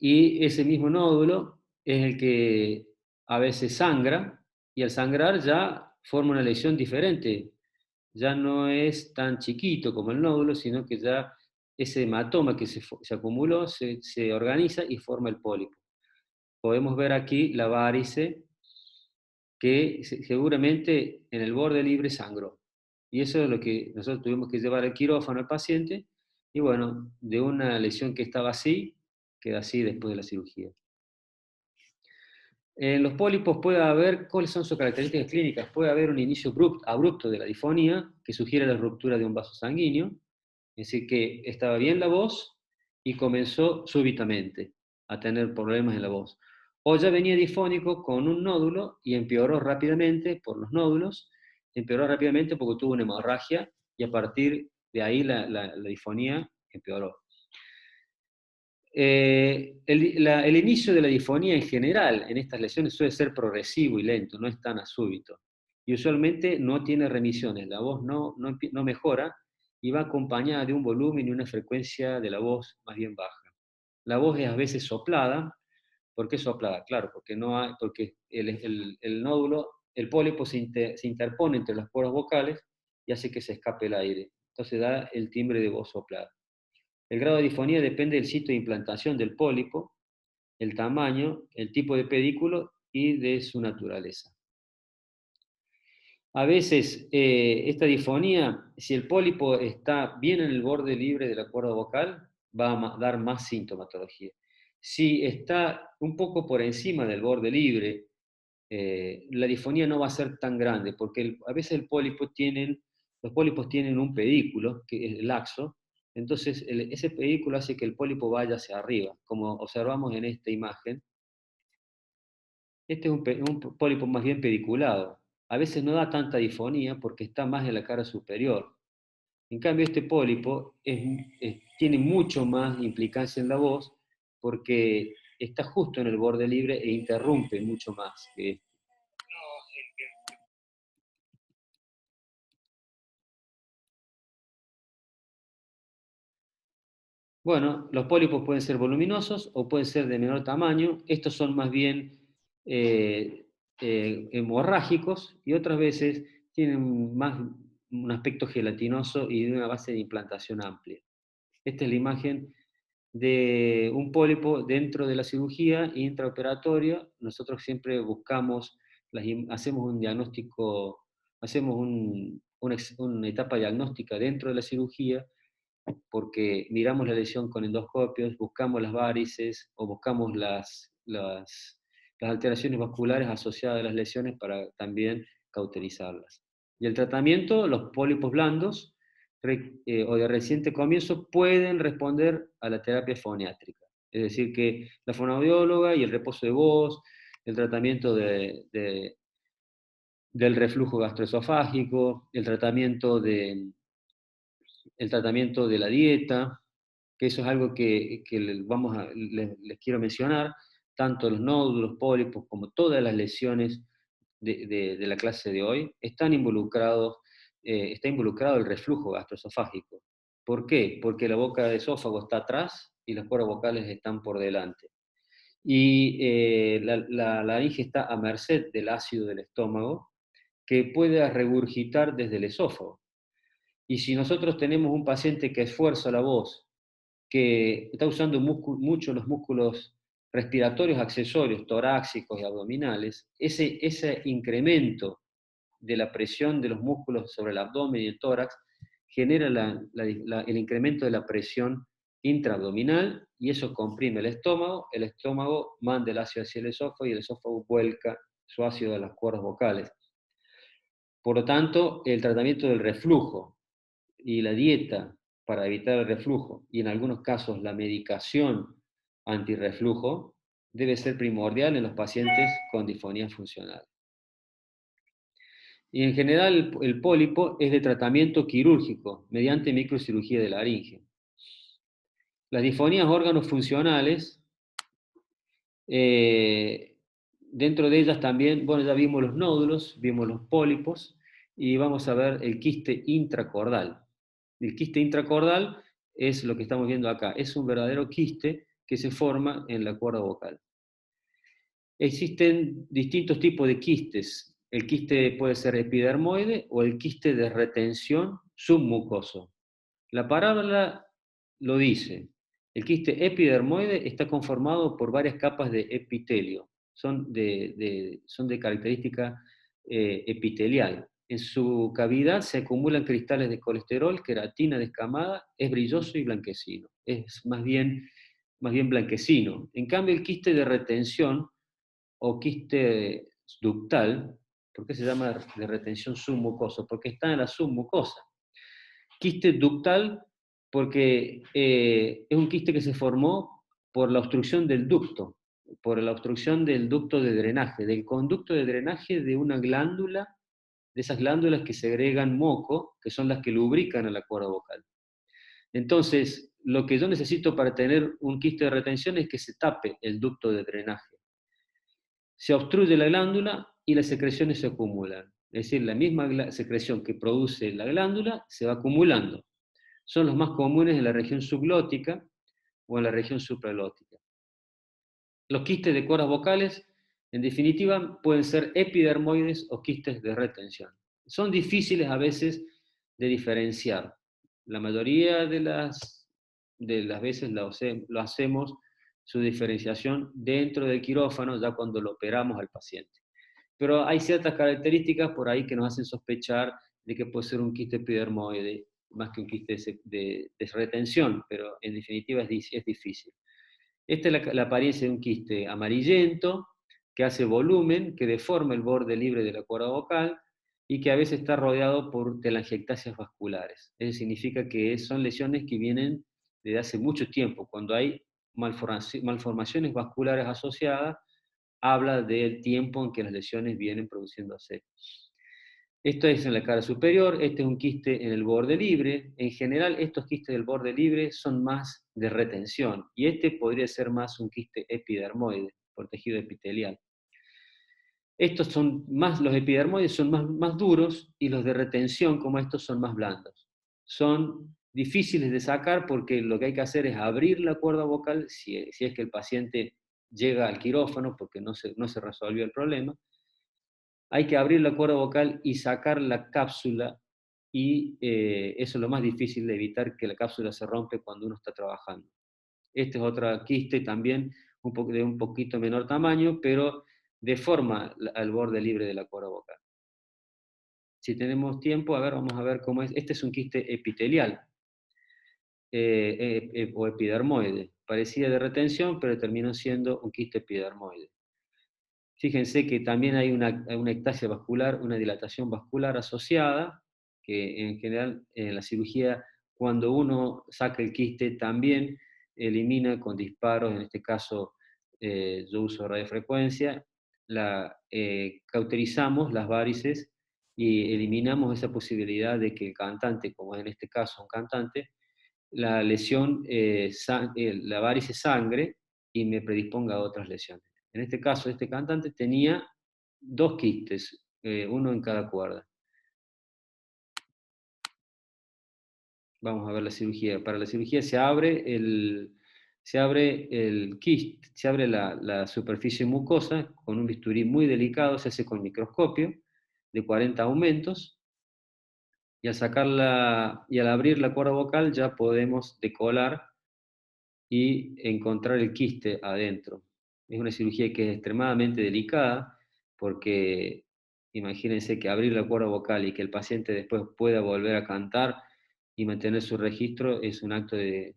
y ese mismo nódulo es el que a veces sangra, y al sangrar ya forma una lesión diferente. Ya no es tan chiquito como el nódulo, sino que ya ese hematoma que se acumuló se organiza y forma el pólipo. Podemos ver aquí la varice que seguramente en el borde libre sangró. Y eso es lo que nosotros tuvimos que llevar al quirófano al paciente, y bueno, de una lesión que estaba así, queda así después de la cirugía. En los pólipos puede haber, ¿cuáles son sus características clínicas? Puede haber un inicio abrupto de la difonía que sugiere la ruptura de un vaso sanguíneo, es decir, que estaba bien la voz y comenzó súbitamente a tener problemas en la voz. O ya venía difónico con un nódulo y empeoró rápidamente por los nódulos, empeoró rápidamente porque tuvo una hemorragia y a partir de ahí la difonía empeoró. El inicio de la difonía en general en estas lesiones suele ser progresivo y lento, no es tan a súbito. Y usualmente no tiene remisiones, la voz no mejora y va acompañada de un volumen y una frecuencia de la voz más bien baja. La voz es a veces soplada. ¿Por qué soplada? Claro, porque el nódulo, el pólipo se interpone entre las cuerdas vocales y hace que se escape el aire. Entonces da el timbre de voz soplada. El grado de difonía depende del sitio de implantación del pólipo, el tamaño, el tipo de pedículo y de su naturaleza. A veces esta difonía, si el pólipo está bien en el borde libre de la cuerda vocal, va a dar más sintomatología. Si está un poco por encima del borde libre, la difonía no va a ser tan grande, porque a veces los pólipos tienen un pedículo, que es laxo, entonces ese pedículo hace que el pólipo vaya hacia arriba, como observamos en esta imagen. Este es un pólipo más bien pediculado. A veces no da tanta difonía porque está más en la cara superior. En cambio, este pólipo tiene mucho más implicancia en la voz porque está justo en el borde libre e interrumpe mucho más que este. Bueno, los pólipos pueden ser voluminosos o pueden ser de menor tamaño. Estos son más bien eh, hemorrágicos y otras veces tienen más un aspecto gelatinoso y de una base de implantación amplia. Esta es la imagen de un pólipo dentro de la cirugía intraoperatoria. Nosotros siempre buscamos, hacemos un diagnóstico, hacemos una etapa diagnóstica dentro de la cirugía porque miramos la lesión con endoscopios, buscamos las varices o buscamos las alteraciones vasculares asociadas a las lesiones para también cauterizarlas. Y el tratamiento, los pólipos blandos o de reciente comienzo pueden responder a la terapia foniátrica. Es decir, que la fonoaudióloga y el reposo de voz, el tratamiento del reflujo gastroesofágico, el tratamiento de la dieta, que eso es algo que les quiero mencionar, tanto los nódulos, pólipos, como todas las lesiones de la clase de hoy, está involucrado el reflujo gastroesofágico. ¿Por qué? Porque la boca del esófago está atrás y las cuerdas vocales están por delante. Y la laringe está a merced del ácido del estómago, que puede regurgitar desde el esófago. Y si nosotros tenemos un paciente que esfuerza la voz, que está usando mucho los músculos respiratorios accesorios, torácicos y abdominales, ese incremento de la presión de los músculos sobre el abdomen y el tórax genera el incremento de la presión intraabdominal y eso comprime el estómago manda el ácido hacia el esófago y el esófago vuelca su ácido a las cuerdas vocales. Por lo tanto, el tratamiento del reflujo y la dieta para evitar el reflujo y en algunos casos la medicación antirreflujo debe ser primordial en los pacientes con disfonía funcional. Y en general el pólipo es de tratamiento quirúrgico mediante microcirugía de laringe. Las disfonías órganos funcionales, dentro de ellas también, bueno, ya vimos los nódulos, vimos los pólipos y vamos a ver el quiste intracordal. El quiste intracordal es lo que estamos viendo acá, es un verdadero quiste que se forma en la cuerda vocal. Existen distintos tipos de quistes. El quiste puede ser epidermoide o el quiste de retención submucoso. La palabra lo dice. El quiste epidermoide está conformado por varias capas de epitelio. Son de característica epitelial. En su cavidad se acumulan cristales de colesterol, queratina descamada, es brilloso y blanquecino. Es más bien blanquecino. En cambio, el quiste de retención o quiste ductal, ¿por qué se llama de retención submucosa? Porque está en la submucosa. Quiste ductal porque es un quiste que se formó por la obstrucción del ducto, por la obstrucción del ducto de drenaje, del conducto de drenaje de una glándula, de esas glándulas que segregan moco, que son las que lubrican a la cuerda vocal. Entonces, lo que yo necesito para tener un quiste de retención es que se tape el ducto de drenaje. Se obstruye la glándula y las secreciones se acumulan. Es decir, la misma secreción que produce la glándula se va acumulando. Son los más comunes en la región subglótica o en la región supraglótica. Los quistes de cuerdas vocales, en definitiva, pueden ser epidermoides o quistes de retención. Son difíciles a veces de diferenciar. La mayoría de las veces lo hacemos su diferenciación dentro del quirófano, ya cuando lo operamos al paciente. Pero hay ciertas características por ahí que nos hacen sospechar de que puede ser un quiste epidermoide más que un quiste de retención, pero en definitiva es difícil. Esta es la apariencia de un quiste amarillento, que hace volumen, que deforma el borde libre de la cuerda vocal y que a veces está rodeado por telangiectasias vasculares. Eso significa que son lesiones que vienen desde hace mucho tiempo. Cuando hay malformaciones vasculares asociadas, habla del tiempo en que las lesiones vienen produciéndose. Esto es en la cara superior, este es un quiste en el borde libre. En general, estos quistes del borde libre son más de retención y este podría ser más un quiste epidermoide, por tejido epitelial. Los epidermoides son más duros y los de retención, como estos, son más blandos. Son difíciles de sacar porque lo que hay que hacer es abrir la cuerda vocal si es que el paciente llega al quirófano porque no se resolvió el problema. Hay que abrir la cuerda vocal y sacar la cápsula y eso es lo más difícil de evitar que la cápsula se rompe cuando uno está trabajando. Este es otra quiste también de un poquito menor tamaño, pero deforma al borde libre de la cuerda vocal. Si tenemos tiempo, a ver, vamos a ver cómo es. Este es un quiste epitelial o epidermoide. Parecía de retención, pero terminó siendo un quiste epidermoide. Fíjense que también hay una ectasia vascular, una dilatación vascular asociada, que en general en la cirugía, cuando uno saca el quiste, también elimina con disparos, en este caso yo uso radiofrecuencia, cauterizamos las varices y eliminamos esa posibilidad de que el cantante, como en este caso un cantante, la lesión, la varice sangre y me predisponga a otras lesiones. En este caso, este cantante tenía dos quistes, uno en cada cuerda. Vamos a ver la cirugía. Para la cirugía se abre el quiste, se abre la superficie mucosa con un bisturí muy delicado, se hace con microscopio de 40 aumentos, y y al abrir la cuerda vocal ya podemos decolar y encontrar el quiste adentro. Es una cirugía que es extremadamente delicada porque imagínense que abrir la cuerda vocal y que el paciente después pueda volver a cantar y mantener su registro es un acto de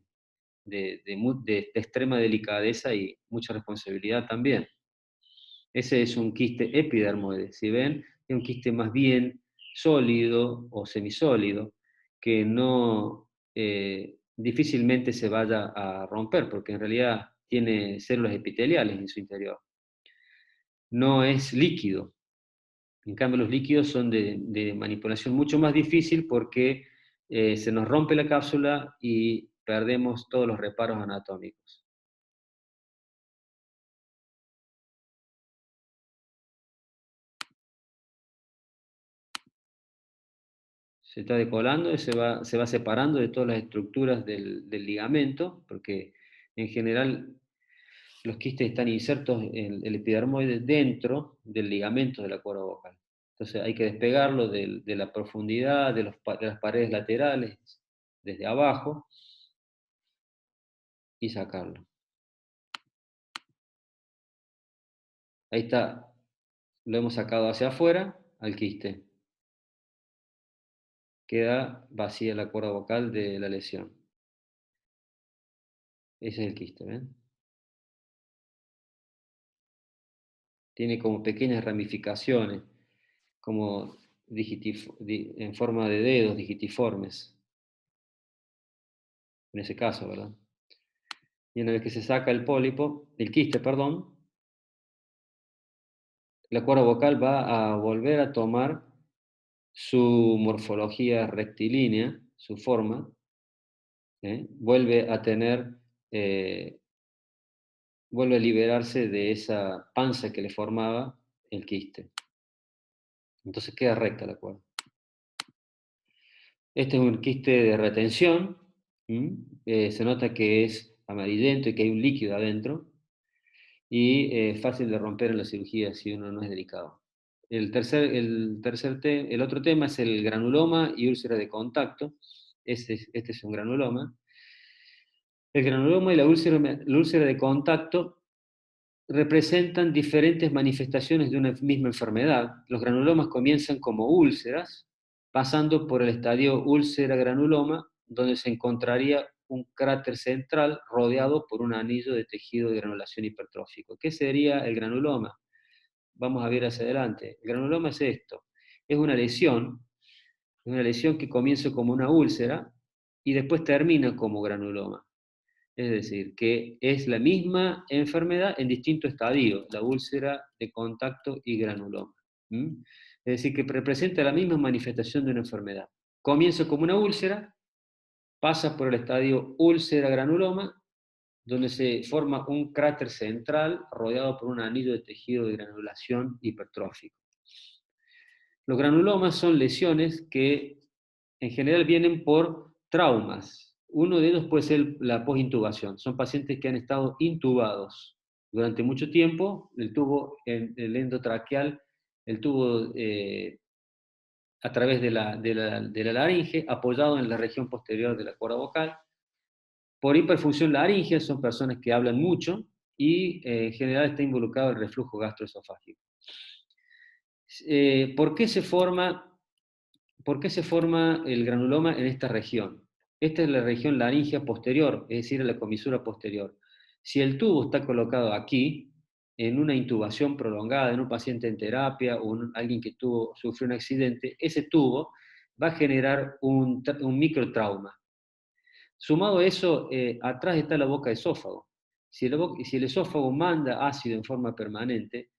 extrema delicadeza y mucha responsabilidad también. Ese es un quiste epidermoide. Si ven, es un quiste más bien sólido o semisólido, que no difícilmente se vaya a romper, porque en realidad tiene células epiteliales en su interior. No es líquido. En cambio, los líquidos son de manipulación mucho más difícil porque se nos rompe la cápsula y perdemos todos los reparos anatómicos. Se está decolando y se va separando de todas las estructuras del ligamento, porque en general los quistes están insertos en el epidermoide dentro del ligamento de la cuerda vocal. Entonces hay que despegarlo de la profundidad de las paredes laterales desde abajo y sacarlo. Ahí está, lo hemos sacado hacia afuera al quiste. Queda vacía la cuerda vocal de la lesión. Ese es el quiste, ¿ven? Tiene como pequeñas ramificaciones, como en forma de dedos digitiformes, en ese caso, ¿verdad? Y una vez que se saca el quiste, perdón, la cuerda vocal va a volver a tomar su morfología rectilínea, su forma, vuelve a tener, vuelve a liberarse de esa panza que le formaba el quiste. Entonces queda recta la cuerda. Este es un quiste de retención, se nota que es amarillento y que hay un líquido adentro, y fácil de romper en la cirugía si uno no es delicado. El otro tema es el granuloma y úlcera de contacto. Este es un granuloma. El granuloma y la úlcera de contacto representan diferentes manifestaciones de una misma enfermedad. Los granulomas comienzan como úlceras, pasando por el estadio úlcera granuloma, donde se encontraría un cráter central rodeado por un anillo de tejido de granulación hipertrófico. ¿Qué sería el granuloma? Vamos a ver hacia adelante. El granuloma es esto. Es una lesión que comienza como una úlcera y después termina como granuloma. Es decir, que es la misma enfermedad en distinto estadio, la úlcera de contacto y granuloma. Es decir, que representa la misma manifestación de una enfermedad. Comienza como una úlcera, pasa por el estadio úlcera-granuloma, donde se forma un cráter central rodeado por un anillo de tejido de granulación hipertrófico. Los granulomas son lesiones que en general vienen por Traumas. Uno de ellos puede ser la posintubación. Son pacientes que han estado intubados durante mucho tiempo, el endotraqueal, el tubo a través de la laringe, apoyado en la región posterior de la cuerda vocal. Por hiperfunción laríngea son personas que hablan mucho y en general está involucrado el reflujo gastroesofágico. ¿Por qué se forma el granuloma en esta región? Esta es la región laringea posterior, es decir, la comisura posterior. Si el tubo está colocado aquí, en una intubación prolongada, en un paciente en terapia o alguien que sufrió un accidente, ese tubo va a generar un microtrauma. Sumado a eso, atrás está la boca esófago. Si el esófago manda ácido en forma permanente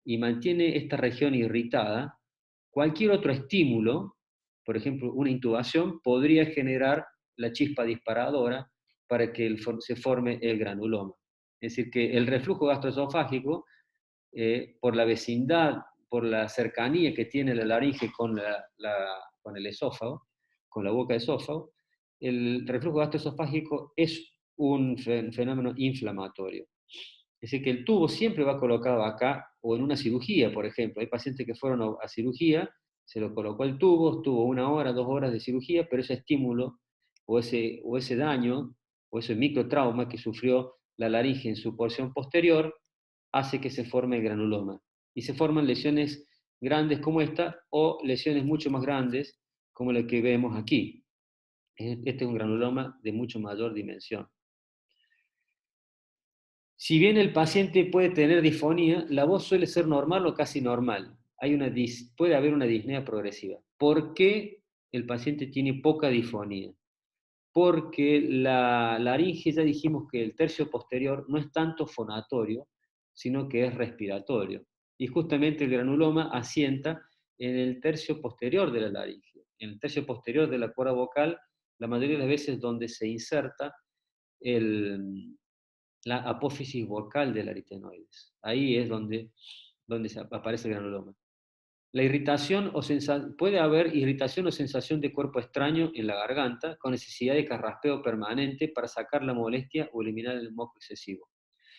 y mantiene esta región irritada, cualquier otro estímulo, por ejemplo una intubación, podría generar la chispa disparadora para que se forme el granuloma. Es decir, que el reflujo gastroesofágico, por la vecindad, por la cercanía que tiene la laringe con el esófago, con la boca de esófago, el reflujo gastroesofágico es un fenómeno inflamatorio. Es decir, que el tubo siempre va colocado acá, o en una cirugía, por ejemplo. Hay pacientes que fueron a cirugía, se lo colocó el tubo, estuvo 1 hora, 2 horas de cirugía, pero ese estímulo, o ese daño, o ese microtrauma que sufrió la laringe en su porción posterior, hace que se forme el granuloma. Y se forman lesiones grandes como esta, o lesiones mucho más grandes, como la que vemos aquí. Este es un granuloma de mucho mayor dimensión. Si bien el paciente puede tener disfonía, la voz suele ser normal o casi normal. Puede haber una disnea progresiva. ¿Por qué el paciente tiene poca disfonía? Porque la laringe, ya dijimos que el tercio posterior no es tanto fonatorio, sino que es respiratorio. Y justamente el granuloma asienta en el tercio posterior de la laringe. En el tercio posterior de la cuerda vocal, la mayoría de las veces donde se inserta la apófisis vocal del aritenoides. Ahí es donde aparece el granuloma. La irritación puede haber irritación o sensación de cuerpo extraño en la garganta con necesidad de carraspeo permanente para sacar la molestia o eliminar el moco excesivo.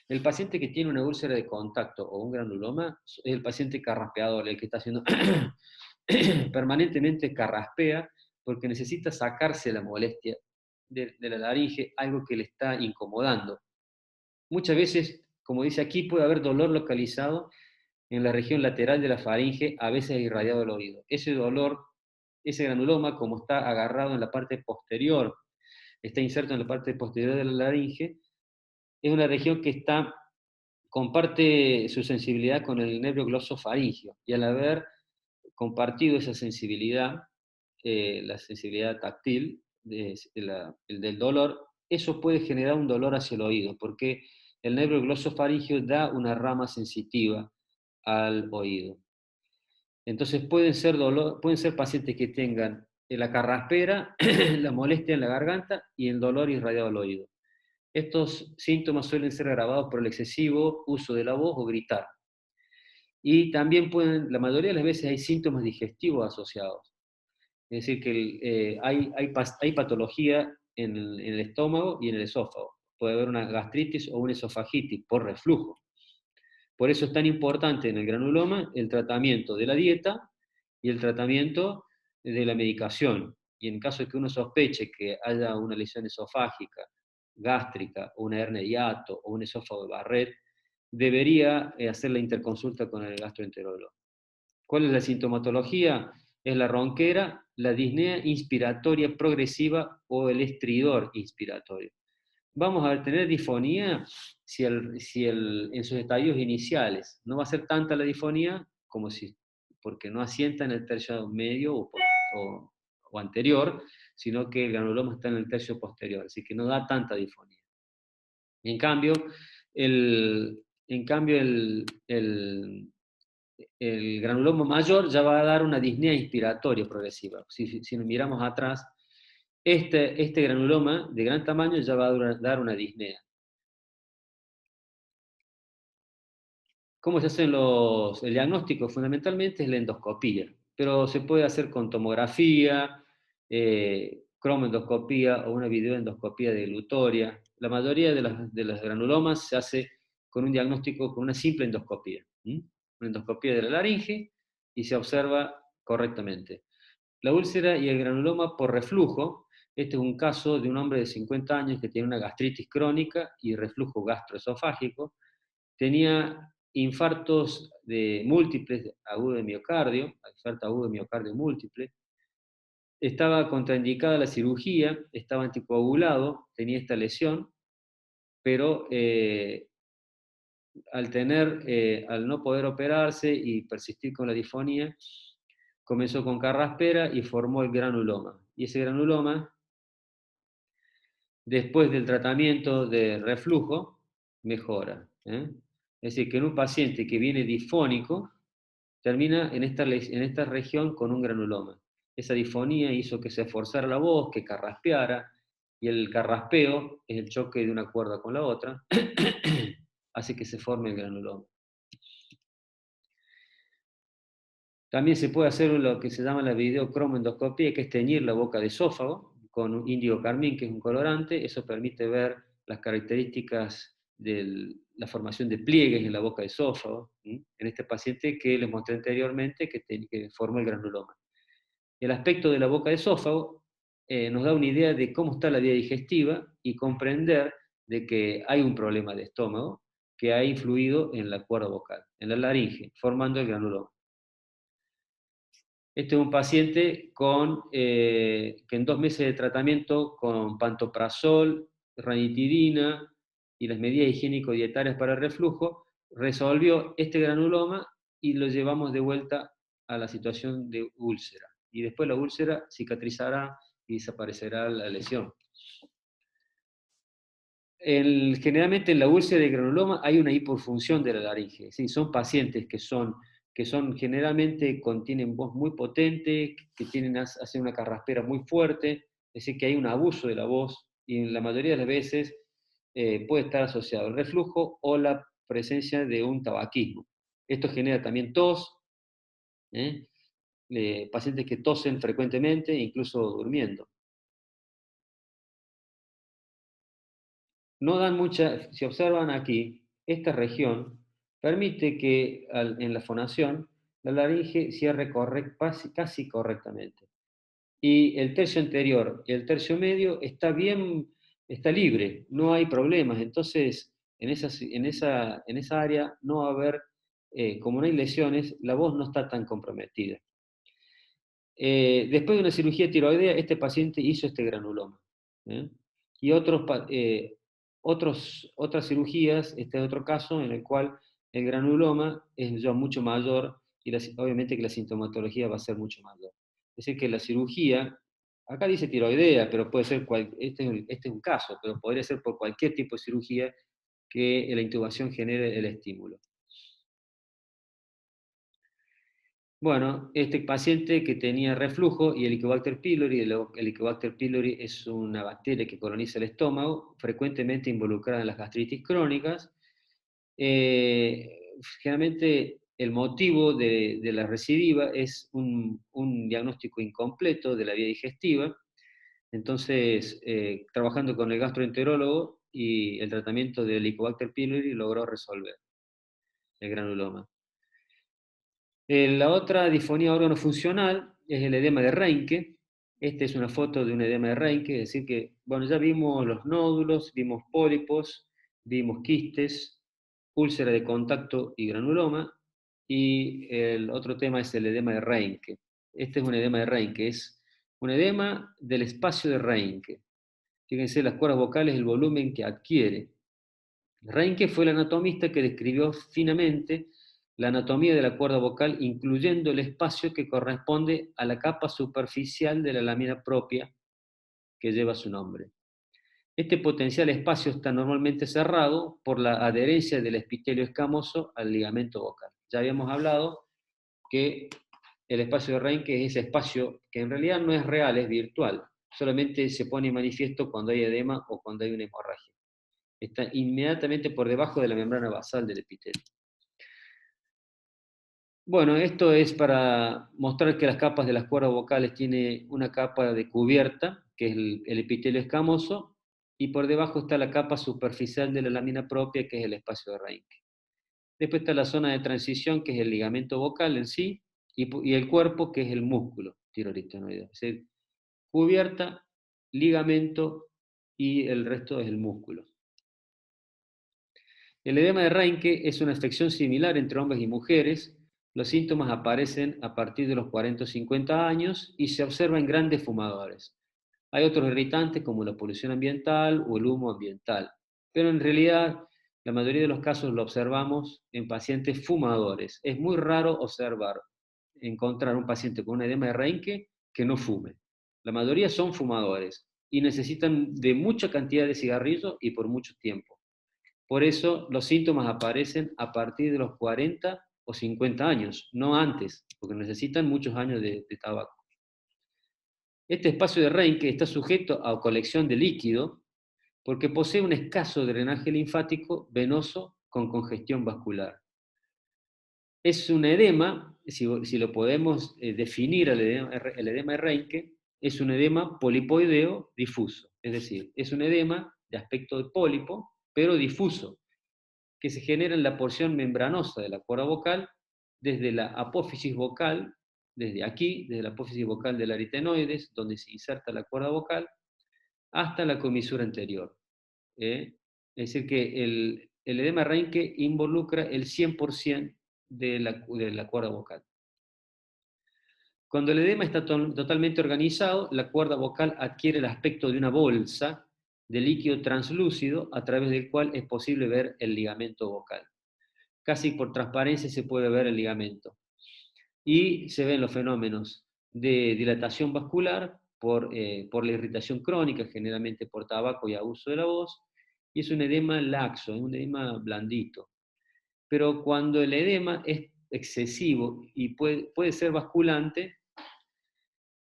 El paciente que tiene una úlcera de contacto o un granuloma es el paciente carraspeador, el que está haciendo permanentemente carraspea porque necesita sacarse la molestia de la laringe, algo que le está incomodando. Muchas veces, como dice aquí, puede haber dolor localizado en la región lateral de la faringe, a veces irradiado al oído. Ese dolor, ese granuloma, como está agarrado en la parte posterior, está inserto en la parte posterior de la laringe, es una región que comparte su sensibilidad con el nervio glosofaringio, y al haber compartido esa sensibilidad, la sensibilidad táctil el del dolor, eso puede generar un dolor hacia el oído, porque el nervio glosofaringio da una rama sensitiva al oído. Entonces pueden ser pacientes que tengan la carraspera, la molestia en la garganta y el dolor irradiado al oído. Estos síntomas suelen ser agravados por el excesivo uso de la voz o gritar. Y también la mayoría de las veces hay síntomas digestivos asociados. Es decir, que hay patología en el estómago y en el esófago. Puede haber una gastritis o una esofagitis por reflujo. Por eso es tan importante en el granuloma el tratamiento de la dieta y el tratamiento de la medicación. Y en caso de que uno sospeche que haya una lesión esofágica, gástrica, una hernia de hiato o un esófago de Barrett, debería hacer la interconsulta con el gastroenterólogo. ¿Cuál es la sintomatología? Es la ronquera, la disnea inspiratoria progresiva o el estridor inspiratorio. Vamos a tener disfonía en sus estadios iniciales. No va a ser tanta la disfonía porque no asienta en el tercio medio o anterior, sino que el granuloma está en el tercio posterior, así que no da tanta disfonía. En cambio, el granuloma mayor ya va a dar una disnea inspiratoria progresiva. Si nos miramos atrás, este granuloma de gran tamaño ya va a dar una disnea. ¿Cómo se hacen el diagnóstico? Fundamentalmente es la endoscopía, pero se puede hacer con tomografía, cromoendoscopía o una videoendoscopía de glutoria. La mayoría de los granulomas se hace con un diagnóstico, con una simple endoscopía. Una endoscopía de la laringe y se observa correctamente. La úlcera y el granuloma por reflujo, este es un caso de un hombre de 50 años que tiene una gastritis crónica y reflujo gastroesofágico, tenía infartos de múltiples agudos de miocardio, infarto agudo de miocardio múltiple, estaba contraindicada la cirugía, estaba anticoagulado, tenía esta lesión, pero al no poder operarse y persistir con la disfonía, comenzó con carraspera y formó el granuloma. Y ese granuloma, después del tratamiento de reflujo, mejora. Es decir, que en un paciente que viene disfónico, termina en esta región con un granuloma. Esa disfonía hizo que se esforzara la voz, que carraspeara, y el carraspeo es el choque de una cuerda con la otra, hace que se forme el granuloma. También se puede hacer lo que se llama la videocromoendoscopía, que es teñir la boca de esófago con un índigo carmín, que es un colorante. Eso permite ver las características de la formación de pliegues en la boca de esófago, en este paciente que les mostré anteriormente que formó el granuloma. El aspecto de la boca de esófago nos da una idea de cómo está la vía digestiva y comprender de que hay un problema de estómago que ha influido en la cuerda vocal, en la laringe, formando el granuloma. Este es un paciente que en 2 meses de tratamiento con pantoprazol, ranitidina y las medidas higiénico-dietarias para el reflujo, resolvió este granuloma y lo llevamos de vuelta a la situación de úlcera. Y después la úlcera cicatrizará y desaparecerá la lesión. Generalmente en la úlcera de granuloma hay una hipofunción de la laringe. ¿Sí? Son pacientes que son generalmente contienen voz muy potente, que hacen una carraspera muy fuerte, es decir, que hay un abuso de la voz y en la mayoría de las veces puede estar asociado al reflujo o la presencia de un tabaquismo. Esto genera también tos, pacientes que tosen frecuentemente, incluso durmiendo. No dan mucha, si observan aquí, esta región permite que en la fonación la laringe cierre casi correctamente. Y el tercio anterior y el tercio medio está bien, está libre, no hay problemas. Entonces, en esa área no va a haber, como no hay lesiones, la voz no está tan comprometida. Después de una cirugía tiroidea, este paciente hizo este granuloma. ¿eh? Y otras cirugías, este es otro caso en el cual el granuloma es ya mucho mayor y obviamente que la sintomatología va a ser mucho mayor. Es decir, que la cirugía, acá dice tiroidea, pero puede ser, este es un caso, pero podría ser por cualquier tipo de cirugía que la intubación genere el estímulo. Bueno, este paciente que tenía reflujo y Helicobacter pylori, el Helicobacter pylori es una bacteria que coloniza el estómago, frecuentemente involucrada en las gastritis crónicas. Generalmente el motivo de la recidiva es un diagnóstico incompleto de la vía digestiva. Entonces, trabajando con el gastroenterólogo y el tratamiento del Helicobacter pylori logró resolver el granuloma. La otra disfonía órgano-funcional es el edema de Reinke. Esta es una foto de un edema de Reinke, es decir que, bueno, ya vimos los nódulos, vimos pólipos, vimos quistes, úlcera de contacto y granuloma, y el otro tema es el edema de Reinke. Este es un edema de Reinke, es un edema del espacio de Reinke. Fíjense las cuerdas vocales, el volumen que adquiere. Reinke fue el anatomista que describió finamente la anatomía de la cuerda vocal, incluyendo el espacio que corresponde a la capa superficial de la lámina propia que lleva su nombre. Este potencial espacio está normalmente cerrado por la adherencia del epitelio escamoso al ligamento vocal. Ya habíamos hablado que el espacio de Reinke es ese espacio que en realidad no es real, es virtual. Solamente se pone manifiesto cuando hay edema o cuando hay una hemorragia. Está inmediatamente por debajo de la membrana basal del epitelio. Bueno, esto es para mostrar que las capas de las cuerdas vocales tiene una capa de cubierta, que es el epitelio escamoso, y por debajo está la capa superficial de la lámina propia, que es el espacio de Reinke. Después está la zona de transición, que es el ligamento vocal en sí, y el cuerpo, que es el músculo tiroaritenoideo. Es decir, cubierta, ligamento y el resto es el músculo. El edema de Reinke es una afección similar entre hombres y mujeres. Los síntomas aparecen a partir de los 40 o 50 años y se observa en grandes fumadores. Hay otros irritantes como la polución ambiental o el humo ambiental, pero en realidad la mayoría de los casos lo observamos en pacientes fumadores. Es muy raro encontrar un paciente con un edema de Reinke que no fume. La mayoría son fumadores y necesitan de mucha cantidad de cigarrillos y por mucho tiempo. Por eso los síntomas aparecen a partir de los 40 o 50 años, no antes, porque necesitan muchos años de tabaco. Este espacio de Reinke está sujeto a colección de líquido porque posee un escaso drenaje linfático venoso con congestión vascular. Es un edema, si lo podemos definir el edema de Reinke, es un edema polipoideo difuso, es decir, es un edema de aspecto de pólipo, pero difuso, que se genera en la porción membranosa de la cuerda vocal, desde la apófisis vocal, desde la apófisis vocal del aritenoides, donde se inserta la cuerda vocal, hasta la comisura anterior. Es decir, que el edema Reinke involucra el 100% de la cuerda vocal. Cuando el edema está totalmente organizado, la cuerda vocal adquiere el aspecto de una bolsa de líquido translúcido a través del cual es posible ver el ligamento vocal. Casi por transparencia se puede ver el ligamento. Y se ven los fenómenos de dilatación vascular por la irritación crónica, generalmente por tabaco y abuso de la voz, y es un edema laxo, un edema blandito. Pero cuando el edema es excesivo y puede ser basculante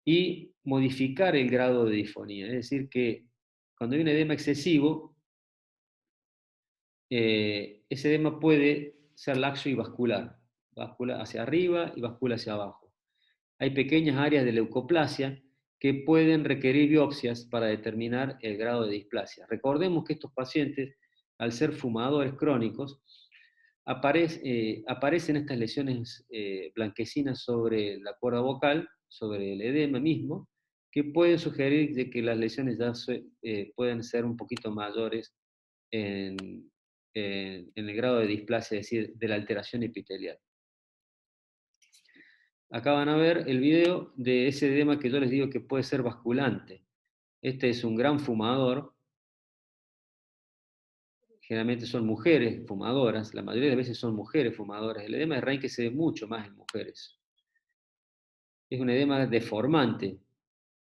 y modificar el grado de disfonía, es decir, que cuando hay un edema excesivo, ese edema puede ser laxo y vascular, vascula hacia arriba y vascula hacia abajo. Hay pequeñas áreas de leucoplasia que pueden requerir biopsias para determinar el grado de displasia. Recordemos que estos pacientes, al ser fumadores crónicos, aparecen estas lesiones blanquecinas sobre la cuerda vocal, sobre el edema mismo, que pueden sugerir de que las lesiones ya pueden ser un poquito mayores en, en el grado de displasia, es decir, de la alteración epitelial. Acá van a ver el video de ese edema que yo les digo que puede ser basculante. Este es un gran fumador, generalmente son mujeres fumadoras, la mayoría de veces son mujeres fumadoras. El edema de Reinke se ve mucho más en mujeres. Es un edema deformante.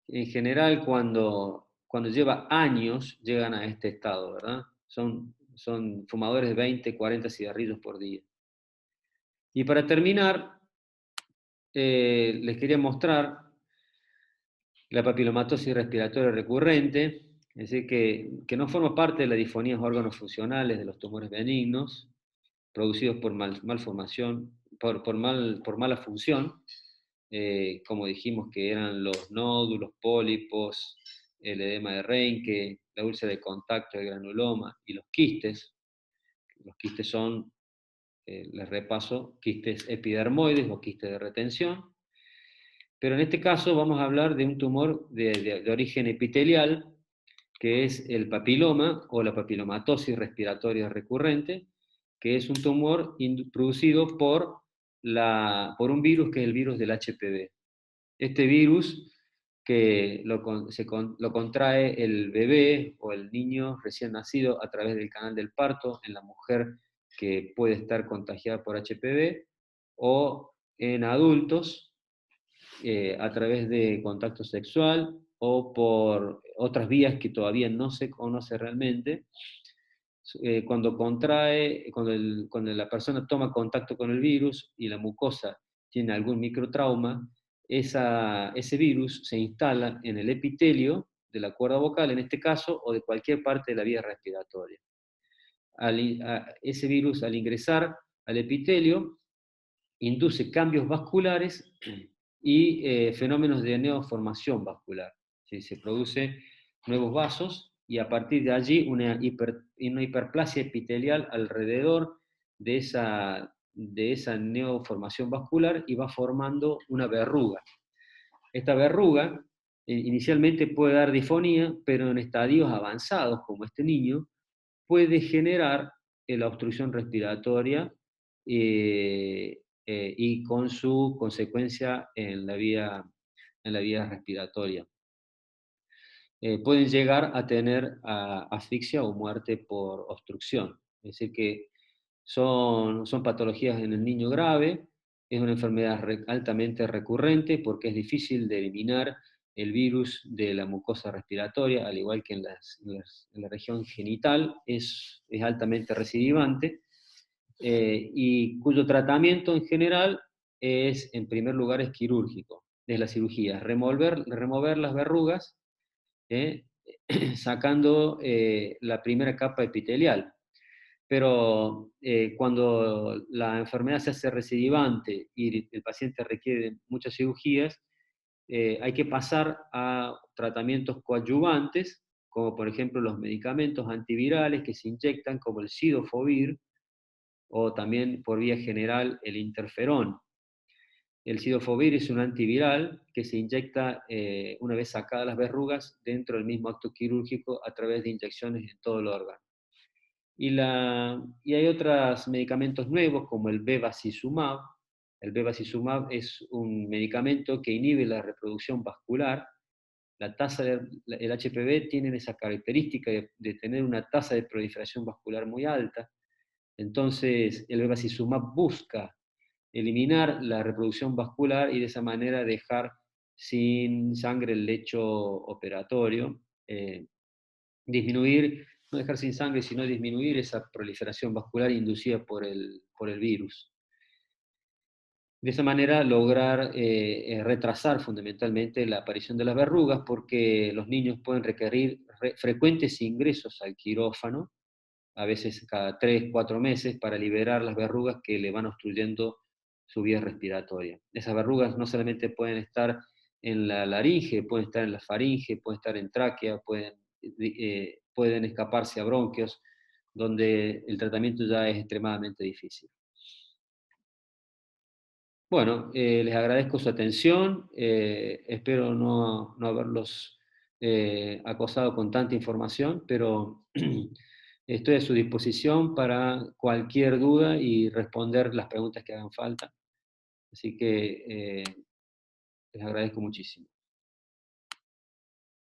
En general, cuando lleva años, llegan a este estado, ¿verdad? Son fumadores de 20, 40 cigarrillos por día. Y para terminar, les quería mostrar la papilomatosis respiratoria recurrente, es decir, que no forma parte de las disfonías órganos funcionales de los tumores benignos, producidos por malformación, por mala función, como dijimos que eran los nódulos, pólipos, el edema de Reinke, la úlcera de contacto, el granuloma y los quistes. Los quistes son, les repaso, quistes epidermoides o quistes de retención. Pero en este caso vamos a hablar de un tumor de origen epitelial, que es el papiloma o la papilomatosis respiratoria recurrente, que es un tumor producido por un virus que es el virus del HPV. Este virus que lo contrae el bebé o el niño recién nacido a través del canal del parto en la mujer que puede estar contagiada por HPV o en adultos a través de contacto sexual o por otras vías que todavía no se conoce realmente. Cuando la persona toma contacto con el virus y la mucosa tiene algún microtrauma, ese virus se instala en el epitelio de la cuerda vocal, en este caso, o de cualquier parte de la vía respiratoria. Ese virus, al ingresar al epitelio, induce cambios vasculares y fenómenos de neoformación vascular. ¿Sí? Se producen nuevos vasos y a partir de allí una hiperplasia epitelial alrededor de esa neoformación vascular y va formando una verruga. Esta verruga inicialmente puede dar disfonía, pero en estadios avanzados, como este niño, puede generar la obstrucción respiratoria y con su consecuencia en la vía respiratoria. Pueden llegar a tener asfixia o muerte por obstrucción. Es decir, que son patologías en el niño grave, es una enfermedad altamente recurrente porque es difícil de eliminar el virus de la mucosa respiratoria, al igual que en la región genital, es altamente recidivante, y cuyo tratamiento en general es, en primer lugar, es quirúrgico, es la cirugía, remover las verrugas, ¿eh? Sacando la primera capa epitelial. Pero cuando la enfermedad se hace recidivante y el paciente requiere muchas cirugías, hay que pasar a tratamientos coadyuvantes, como por ejemplo los medicamentos antivirales que se inyectan, como el cidofovir, o también por vía general el interferón. El cidofovir es un antiviral que se inyecta una vez sacadas las verrugas dentro del mismo acto quirúrgico a través de inyecciones en todo el órgano. Y hay otros medicamentos nuevos como el bevacizumab. El bevacizumab es un medicamento que inhibe la reproducción vascular. El HPV tiene esa característica de tener una tasa de proliferación vascular muy alta. Entonces, el bevacizumab busca eliminar la reproducción vascular y de esa manera dejar sin sangre el lecho operatorio, disminuir, no dejar sin sangre, sino disminuir esa proliferación vascular inducida por el virus. De esa manera lograr retrasar fundamentalmente la aparición de las verrugas, porque los niños pueden requerir frecuentes ingresos al quirófano, a veces cada 3, 4 meses, para liberar las verrugas que le van obstruyendo su vía respiratoria. Esas verrugas no solamente pueden estar en la laringe, pueden estar en la faringe, pueden estar en tráquea, pueden escaparse a bronquios, donde el tratamiento ya es extremadamente difícil. Bueno, les agradezco su atención, espero no haberlos acosado con tanta información, pero estoy a su disposición para cualquier duda y responder las preguntas que hagan falta. Así que les agradezco muchísimo.